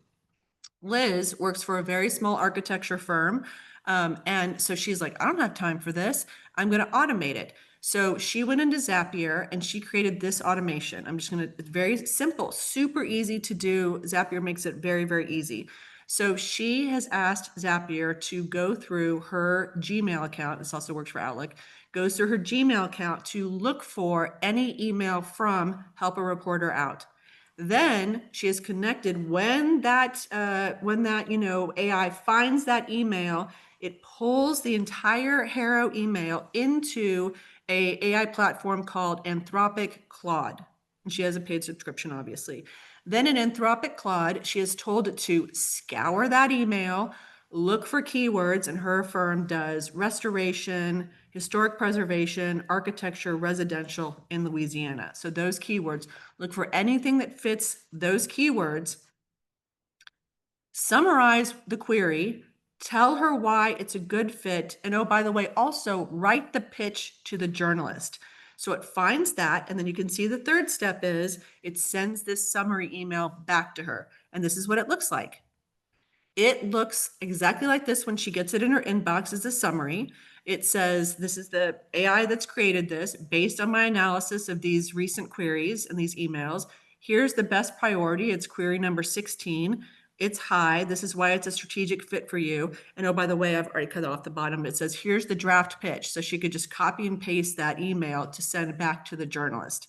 Liz works for a very small architecture firm. And so she's like, I don't have time for this. I'm going to automate it. So she went into Zapier and she created this automation. It's very simple, super easy to do. Zapier makes it very, very easy. So she has asked Zapier to go through her Gmail account. This also works for Outlook. Goes through her Gmail account to look for any email from Help a Reporter Out. Then she is connected when that AI finds that email, it pulls the entire Haro email into a AI platform called Anthropic Claude. And she has a paid subscription, obviously. Then in Anthropic Claude, she is told it to scour that email, look for keywords, and her firm does restoration, historic preservation, architecture, residential in Louisiana. So those keywords, look for anything that fits those keywords, summarize the query, tell her why it's a good fit, and oh, by the way, also write the pitch to the journalist. So it finds that, and then you can see the third step is it sends this summary email back to her. And this is what it looks like. It looks exactly like this when she gets it in her inbox as a summary. It says, this is the AI that's created this based on my analysis of these recent queries and these emails. Here's the best priority. It's query number 16. It's high. This is why it's a strategic fit for you. And oh, by the way, I've already cut it off the bottom. It says, here's the draft pitch. So she could just copy and paste that email to send back to the journalist.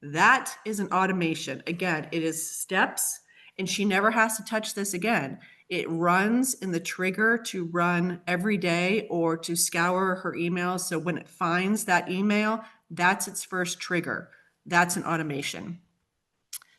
That is an automation. Again, it is steps, and she never has to touch this again. It runs in the trigger to run every day or to scour her emails. So when it finds that email, that's its first trigger. That's an automation.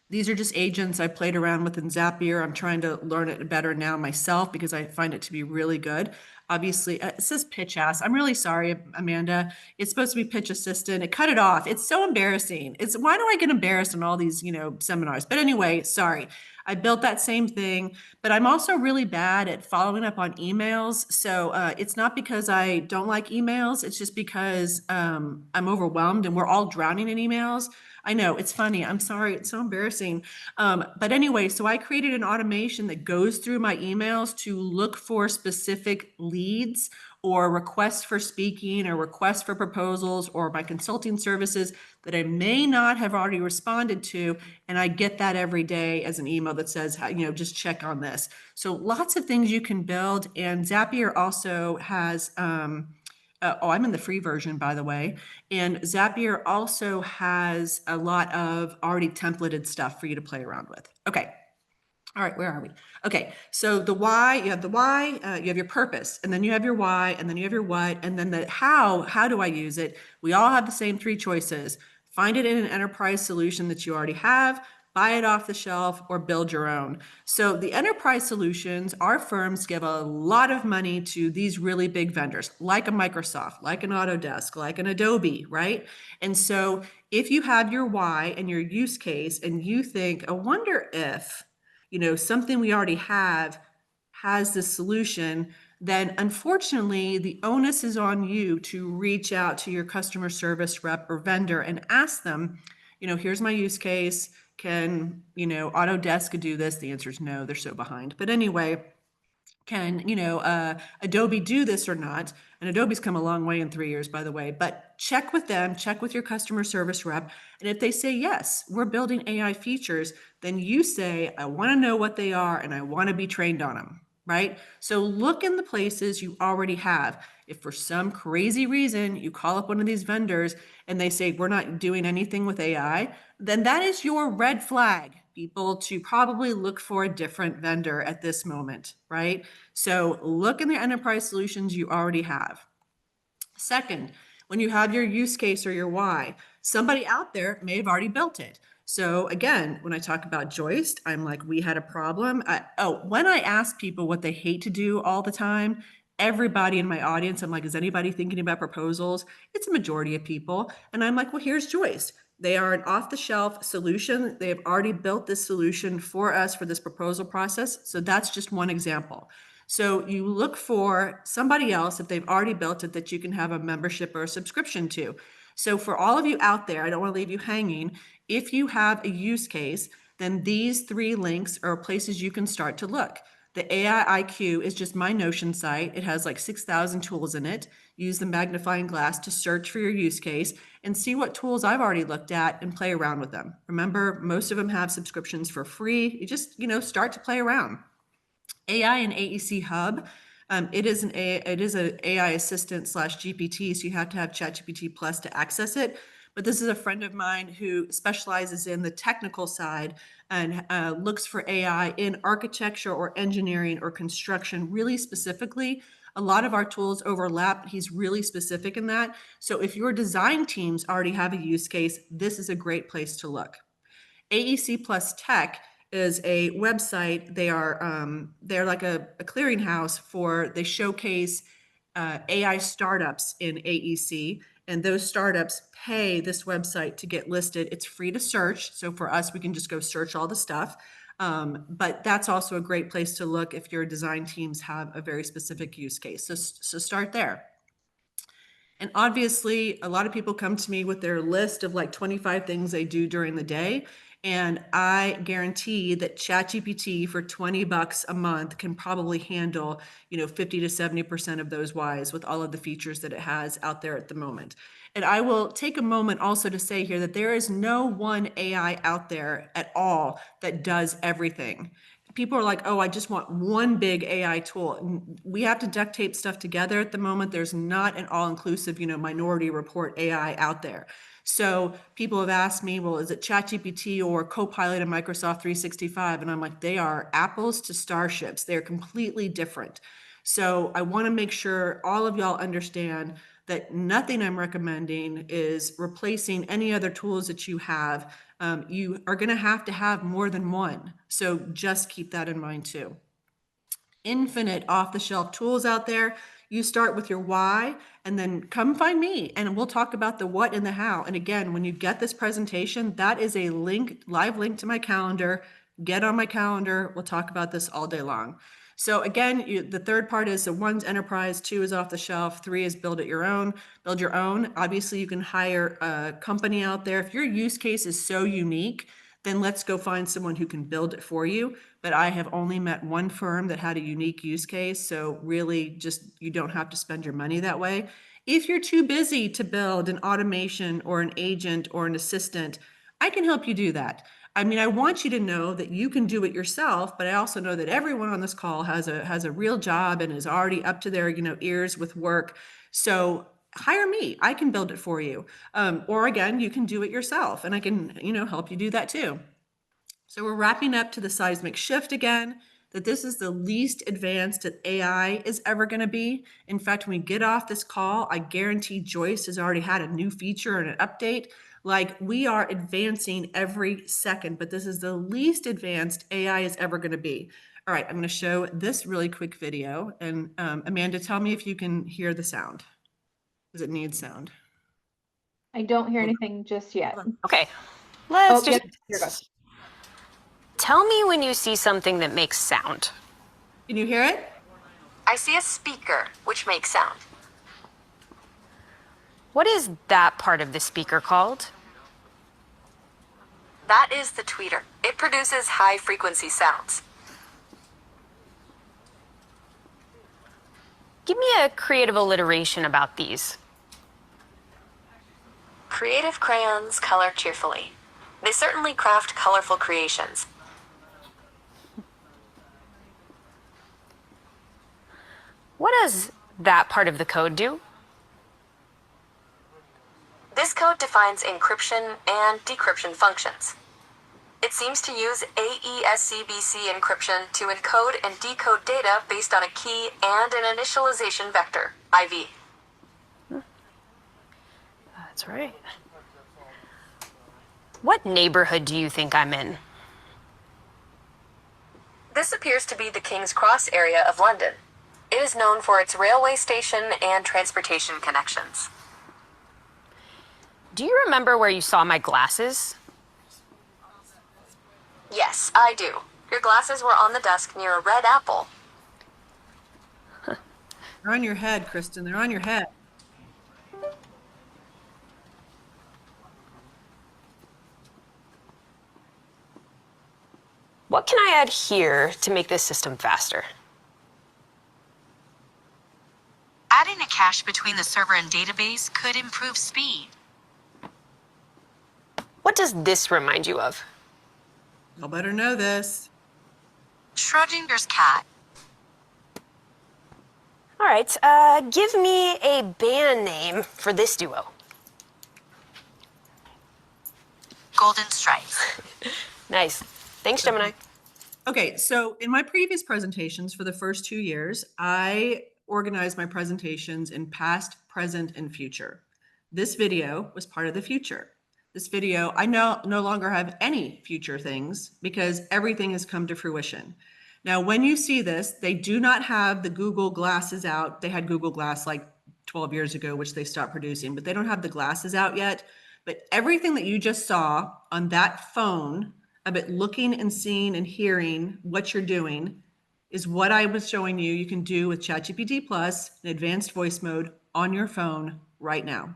These are just agents I played around with in Zapier. I'm trying to learn it better now myself because I find it to be really good. Obviously, it says pitch ass. I'm really sorry, Amanda. It's supposed to be pitch assistant. It cut it off. It's so embarrassing. Why do I get embarrassed on all these, seminars? But anyway, sorry. I built that same thing, but I'm also really bad at following up on emails. So it's not because I don't like emails. It's just because I'm overwhelmed and we're all drowning in emails. I know, it's funny. I'm sorry. It's so embarrassing. But anyway, so I created an automation that goes through my emails to look for specific leads or requests for speaking or requests for proposals or my consulting services that I may not have already responded to. And I get that every day as an email that says, just check on this. So lots of things you can build. And Zapier also has, I'm in the free version, by the way. And Zapier also has a lot of already templated stuff for you to play around with. Okay. All right, where are we? Okay, so the why, you have you have your purpose, and then you have your why, and then you have your what, and then the how do I use it? We all have the same 3 choices. Find it in an enterprise solution that you already have, buy it off the shelf, or build your own. So the enterprise solutions, our firms give a lot of money to these really big vendors, like a Microsoft, like an Autodesk, like an Adobe, right? And so if you have your why and your use case, and you think, I wonder if, something we already have has this solution, then unfortunately the onus is on you to reach out to your customer service rep or vendor and ask them, here's my use case. Can, Autodesk do this? The answer is no, they're so behind. But anyway, can, Adobe do this or not? And Adobe's come a long way in 3 years, by the way, but check with them, check with your customer service rep. And if they say, yes, we're building AI features, then you say, I want to know what they are and I want to be trained on them, right? So look in the places you already have. If for some crazy reason you call up one of these vendors and they say, we're not doing anything with AI, then that is your red flag, people, to probably look for a different vendor at this moment, right? So look in the enterprise solutions you already have. Second, when you have your use case or your why, somebody out there may have already built it. So again, when I talk about Joist, I'm like, we had a problem. When I ask people what they hate to do all the time, everybody in my audience, I'm like, is anybody thinking about proposals? It's a majority of people. And I'm like, well, here's Joist. They are an off-the-shelf solution. They have already built this solution for us for this proposal process. So that's just one example. So you look for somebody else, if they've already built it, that you can have a membership or a subscription to. So for all of you out there, I don't want to leave you hanging. If you have a use case, then these 3 links are places you can start to look. The AI IQ is just my Notion site. It has like 6,000 tools in it. Use the magnifying glass to search for your use case and see what tools I've already looked at and play around with them. Remember, most of them have subscriptions for free. You just, start to play around. AI and AEC Hub. It is an AI assistant / GPT, so you have to have ChatGPT Plus to access it. But this is a friend of mine who specializes in the technical side and looks for AI in architecture or engineering or construction really specifically. A lot of our tools overlap. He's really specific in that. So if your design teams already have a use case, this is a great place to look. AEC Plus Tech is a website. They're like a clearinghouse they showcase AI startups in AEC, and those startups pay this website to get listed. It's free to search. So for us, we can just go search all the stuff. But that's also a great place to look if your design teams have a very specific use case. So start there. And obviously, a lot of people come to me with their list of like 25 things they do during the day. And I guarantee that ChatGPT for $20 a month can probably handle, 50 to 70% of those whys with all of the features that it has out there at the moment. And I will take a moment also to say here that there is no one AI out there at all that does everything. People are like, oh, I just want one big AI tool. We have to duct tape stuff together at the moment. There's not an all-inclusive, Minority Report AI out there. So people have asked me, well, is it ChatGPT or Copilot in Microsoft 365? And I'm like, they are apples to starships. They're completely different. So I want to make sure all of y'all understand that nothing I'm recommending is replacing any other tools that you have. You are going to have more than one. So just keep that in mind too. Infinite off-the-shelf tools out there. You start with your why and then come find me and we'll talk about the what and the how. And again, when you get this presentation, that is a live link to my calendar. Get on my calendar. We'll talk about this all day long. So again, the third part is, so 1's enterprise, 2 is off the shelf, 3 is build your own. Obviously, you can hire a company out there. If your use case is so unique, then let's go find someone who can build it for you. But I have only met one firm that had a unique use case. So really you don't have to spend your money that way. If you're too busy to build an automation or an agent or an assistant, I can help you do that. I mean, I want you to know that you can do it yourself, but I also know that everyone on this call has a real job and is already up to their, ears with work. So hire me. I can build it for you. Or again, you can do it yourself and I can, help you do that too. So we're wrapping up to the seismic shift again, that this is the least advanced that AI is ever going to be. In fact, when we get off this call, I guarantee Joist has already had a new feature and an update. Like, we are advancing every second, but this is the least advanced AI is ever going to be. All right, I'm going to show this really quick video. And Amanda, tell me if you can hear the sound. Does it need sound? I don't hear anything just yet. Okay, let's Yep, here goes. Tell me when you see something that makes sound. Can you hear it? I see a speaker, which makes sound. What is that part of the speaker called? That is the tweeter. It produces high-frequency sounds. Give me a creative alliteration about these. Creative crayons color cheerfully. They certainly craft colorful creations. What does that part of the code do? This code defines encryption and decryption functions. It seems to use AES-CBC encryption to encode and decode data based on a key and an initialization vector, IV. That's right. What neighborhood do you think I'm in? This appears to be the King's Cross area of London. It is known for its railway station and transportation connections. Do you remember where you saw my glasses? Yes, I do. Your glasses were on the desk near a red apple. They're on your head, Kristin. They're on your head. What can I add here to make this system faster? Adding a cache between the server and database could improve speed. What does this remind you of? Y'all better know this. Schrodinger's cat. All right, give me a band name for this duo. Golden stripes. Nice. Thanks, Gemini. Okay, so in my previous presentations for the first 2 years, I organized my presentations in past, present, and future. This video was part of the future. This video, I no longer have any future things because everything has come to fruition. Now, when you see this, they do not have the Google glasses out. They had Google Glass like 12 years ago, which they stopped producing, but they don't have the glasses out yet. But everything that you just saw on that phone of it looking and seeing and hearing what you're doing is what I was showing you you can do with ChatGPT Plus in advanced voice mode on your phone right now.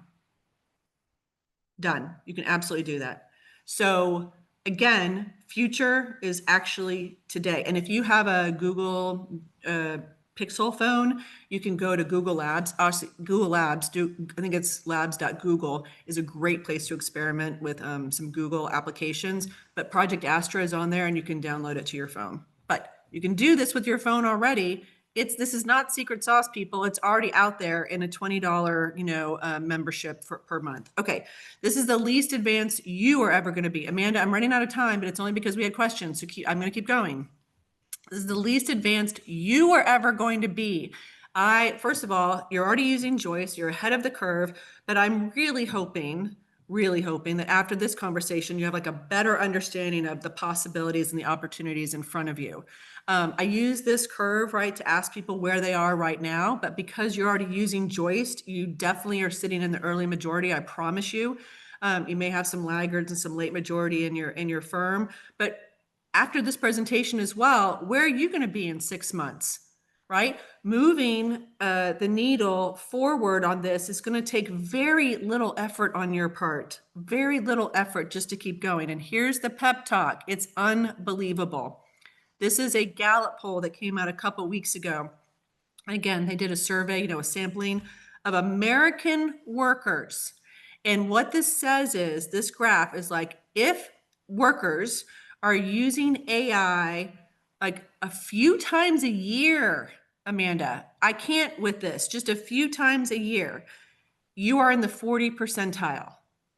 Done. You can absolutely do that. So again, future is actually today. And if you have a Google Pixel phone, you can go to Google Labs. Google Labs, I think it's labs.google, is a great place to experiment with some Google applications. But Project Astra is on there and you can download it to your phone. But you can do this with your phone already. This is not secret sauce, people. It's already out there in a $20 membership per month. Okay, this is the least advanced you are ever going to be. Amanda, I'm running out of time, but it's only because we had questions. So I'm going to keep going. This is the least advanced you are ever going to be. First of all, you're already using Joist. You're ahead of the curve, but I'm really hoping that after this conversation, you have like a better understanding of the possibilities and the opportunities in front of you. I use this curve, right, to ask people where they are right now, but because you're already using Joist, you definitely are sitting in the early majority, I promise you. You may have some laggards and some late majority in your firm, but after this presentation as well, where are you going to be in 6 months, right? Moving the needle forward on this is going to take very little effort on your part, very little effort just to keep going. And here's the pep talk. It's unbelievable. This is a Gallup poll that came out a couple weeks ago. Again, they did a survey, a sampling of American workers. And what this says is, this graph is like, if workers are using AI like a few times a year, Amanda, I can't with this, just a few times a year, you are in the 40 percentile,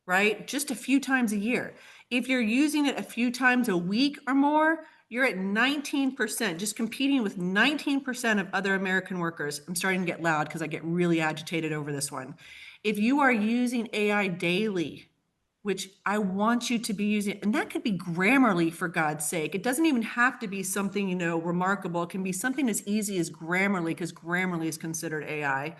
right? Just a few times a year. If you're using it a few times a week or more, you're at 19%, just competing with 19% of other American workers. I'm starting to get loud because I get really agitated over this one. If you are using AI daily, which I want you to be using, and that could be Grammarly, for God's sake. It doesn't even have to be something, remarkable. It can be something as easy as Grammarly, because Grammarly is considered AI.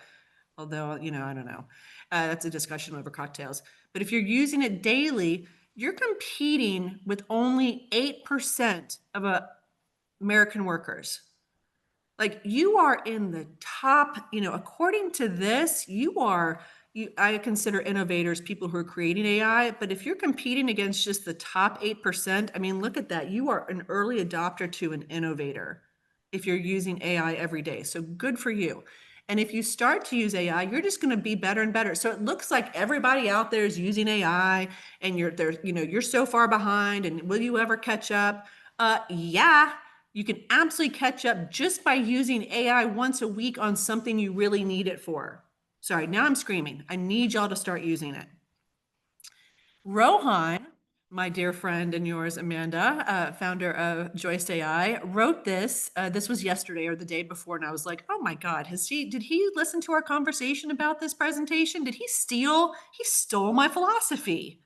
Although, I don't know. That's a discussion over cocktails. But if you're using it daily, you're competing with only 8% of American workers. Like, you are in the top, according to this, I consider innovators people who are creating AI, but if you're competing against just the top 8%, I mean, look at that. You are an early adopter to an innovator if you're using AI every day. So good for you. And if you start to use AI, you're just going to be better and better. So it looks like everybody out there is using AI and you're so far behind, and will you ever catch up? Yeah, you can absolutely catch up just by using AI once a week on something you really need it for. Sorry, now I'm screaming. I need y'all to start using it. Rohan, my dear friend and yours, Amanda, founder of Joist AI, wrote this. This was yesterday or the day before, and I was like, oh my God, did he listen to our conversation about this presentation? Did he steal? He stole my philosophy.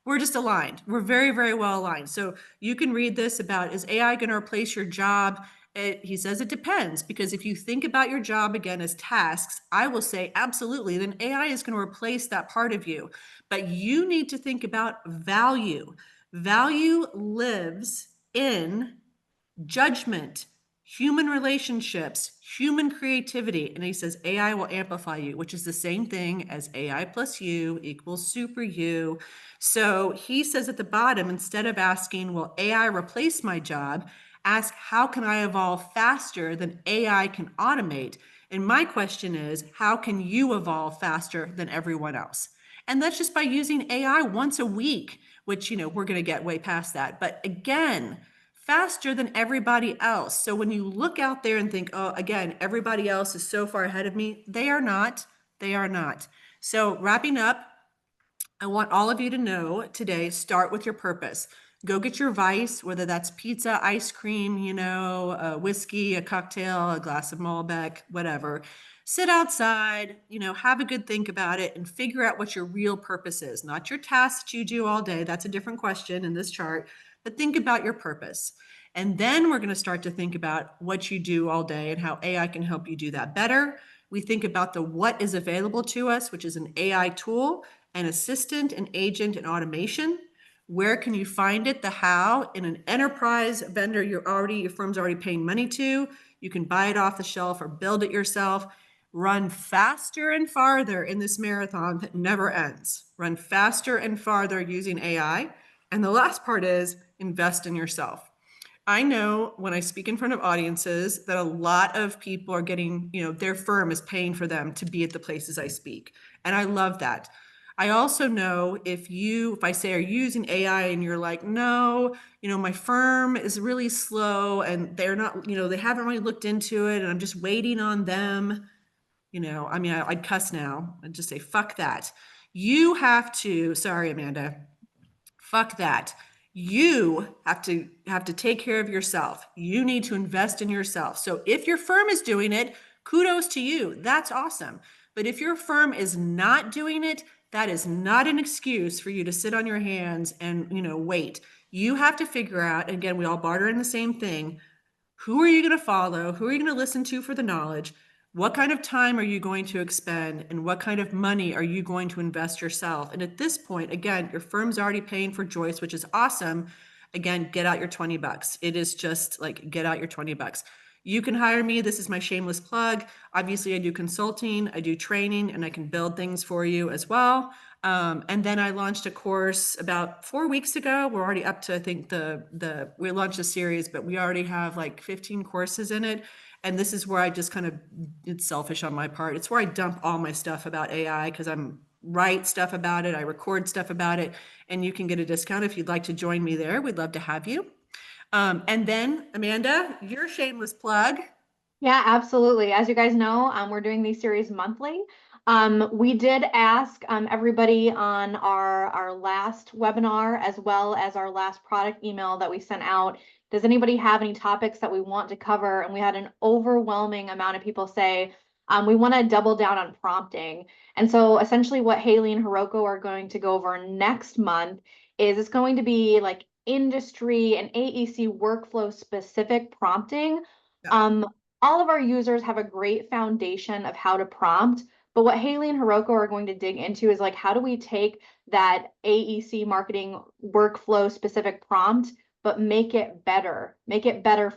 we're just aligned. We're very, very well aligned. So you can read this about, is AI going to replace your job? He says it depends, because if you think about your job again as tasks, I will say absolutely, then AI is going to replace that part of you. But you need to think about value. Value lives in judgment, human relationships, human creativity. And he says AI will amplify you, which is the same thing as AI plus you equals super you. So he says at the bottom, instead of asking, will AI replace my job? Ask, how can I evolve faster than AI can automate? And my question is, how can you evolve faster than everyone else? And that's just by using AI once a week, which, we're going to get way past that. But again, faster than everybody else. So when you look out there and think, oh, again, everybody else is so far ahead of me, they are not. They are not. So wrapping up, I want all of you to know today, start with your purpose. Go get your vice, whether that's pizza, ice cream, a whiskey, a cocktail, a glass of Malbec, whatever. Sit outside, have a good think about it and figure out what your real purpose is. Not your tasks that you do all day. That's a different question in this chart, but think about your purpose. And then we're going to start to think about what you do all day and how AI can help you do that better. We think about the what is available to us, which is an AI tool, an assistant, an agent, and automation. Where can you find it? The how. In an enterprise vendor your firm's already paying money to. You can buy it off the shelf or build it yourself. Run faster and farther in this marathon that never ends. Run faster and farther using AI. And the last part is invest in yourself. I know when I speak in front of audiences that a lot of people are getting, their firm is paying for them to be at the places I speak. And I love that. I also know if I say, are you using AI and you're like, no, my firm is really slow and they're not, they haven't really looked into it and I'm just waiting on them. I'd cuss now. I'd just say, fuck that. You have to, sorry, Amanda, fuck that. You have to take care of yourself. You need to invest in yourself. So if your firm is doing it, kudos to you. That's awesome. But if your firm is not doing it, that is not an excuse for you to sit on your hands and, wait. You have to figure out, again, we all barter in the same thing. Who are you going to follow? Who are you going to listen to for the knowledge? What kind of time are you going to expend? And what kind of money are you going to invest yourself? And at this point, again, your firm's already paying for Joist, which is awesome. Again, get out your $20. It is just like, get out your $20. You can hire me. This is my shameless plug. Obviously, I do consulting, I do training, and I can build things for you as well. And then I launched a course about 4 weeks ago. We're already up to, I think we launched a series, but we already have like 15 courses in it. And this is where I just it's selfish on my part. It's where I dump all my stuff about AI because I'm write stuff about it. I record stuff about it, and you can get a discount if you'd like to join me there. We'd love to have you. And then Amanda, your shameless plug. Yeah, absolutely. As you guys know, we're doing these series monthly. We did ask everybody on our last webinar, as well as our last product email that we sent out, does anybody have any topics that we want to cover? And we had an overwhelming amount of people say, we want to double down on prompting. And so essentially what Haley and Hiroko are going to go over next month is it's going to be like industry and AEC workflow specific prompting. Yeah. All of our users have a great foundation of how to prompt, but what Haley and Hiroko are going to dig into is like, how do we take that AEC marketing workflow specific prompt, but make it better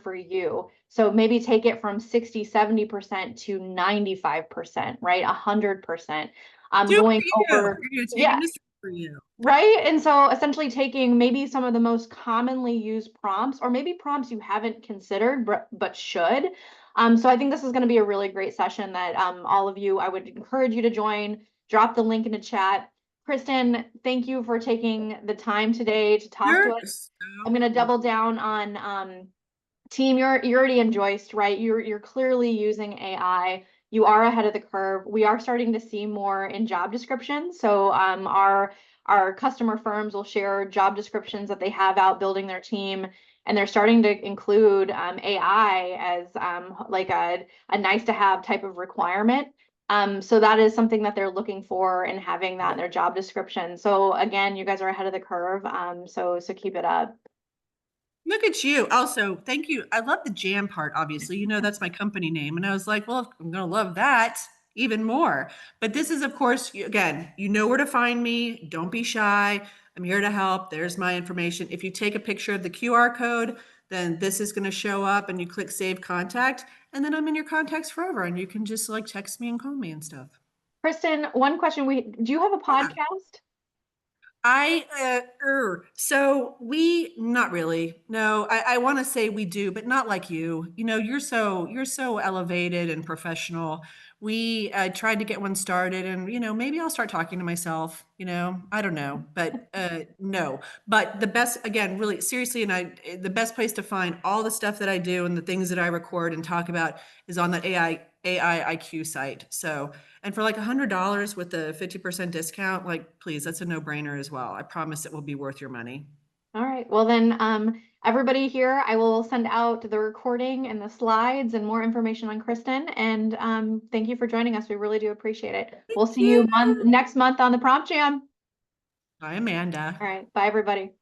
for you. So maybe take it from 60, 70% to 95%, right? 100%. Going over, yeah. For you. Right. And so essentially taking maybe some of the most commonly used prompts, or maybe prompts you haven't considered, but should. So I think this is going to be a really great session that all of you, I would encourage you to join. Drop the link in the chat. Kristin, thank you for taking the time today to talk to us. I'm going to double down on team. You're already in Joist, right? You're clearly using AI. You are ahead of the curve. We are starting to see more in job descriptions. So our customer firms will share job descriptions that they have out building their team, and they're starting to include AI as like a nice to have type of requirement. So that is something that they're looking for and having that in their job description. So again, you guys are ahead of the curve. So keep it up. Look at you. Also, thank you. I love the jam part, obviously. You know, that's my company name. And I was like, well, I'm going to love that even more. But this is, of course, again, you know where to find me. Don't be shy. I'm here to help. There's my information. If you take a picture of the QR code, then this is going to show up and you click save contact. And then I'm in your contacts forever. And you can just like text me and call me and stuff. Kristin, one question. Do you have a podcast? So we, not really. No, I want to say we do, but not like you. You know, you're so elevated and professional. We tried to get one started and, you know, maybe I'll start talking to myself, you know, I don't know, but no. But the best, again, really seriously, the best place to find all the stuff that I do and the things that I record and talk about is on that AI IQ site. So, and for like $100 with a 50% discount, like, please, that's a no-brainer as well. I promise it will be worth your money. All right. Well, then, everybody here, I will send out the recording and the slides and more information on Kristin. And thank you for joining us. We really do appreciate it. We'll see you next month on the Prompt Jam. Bye, Amanda. All right. Bye, everybody.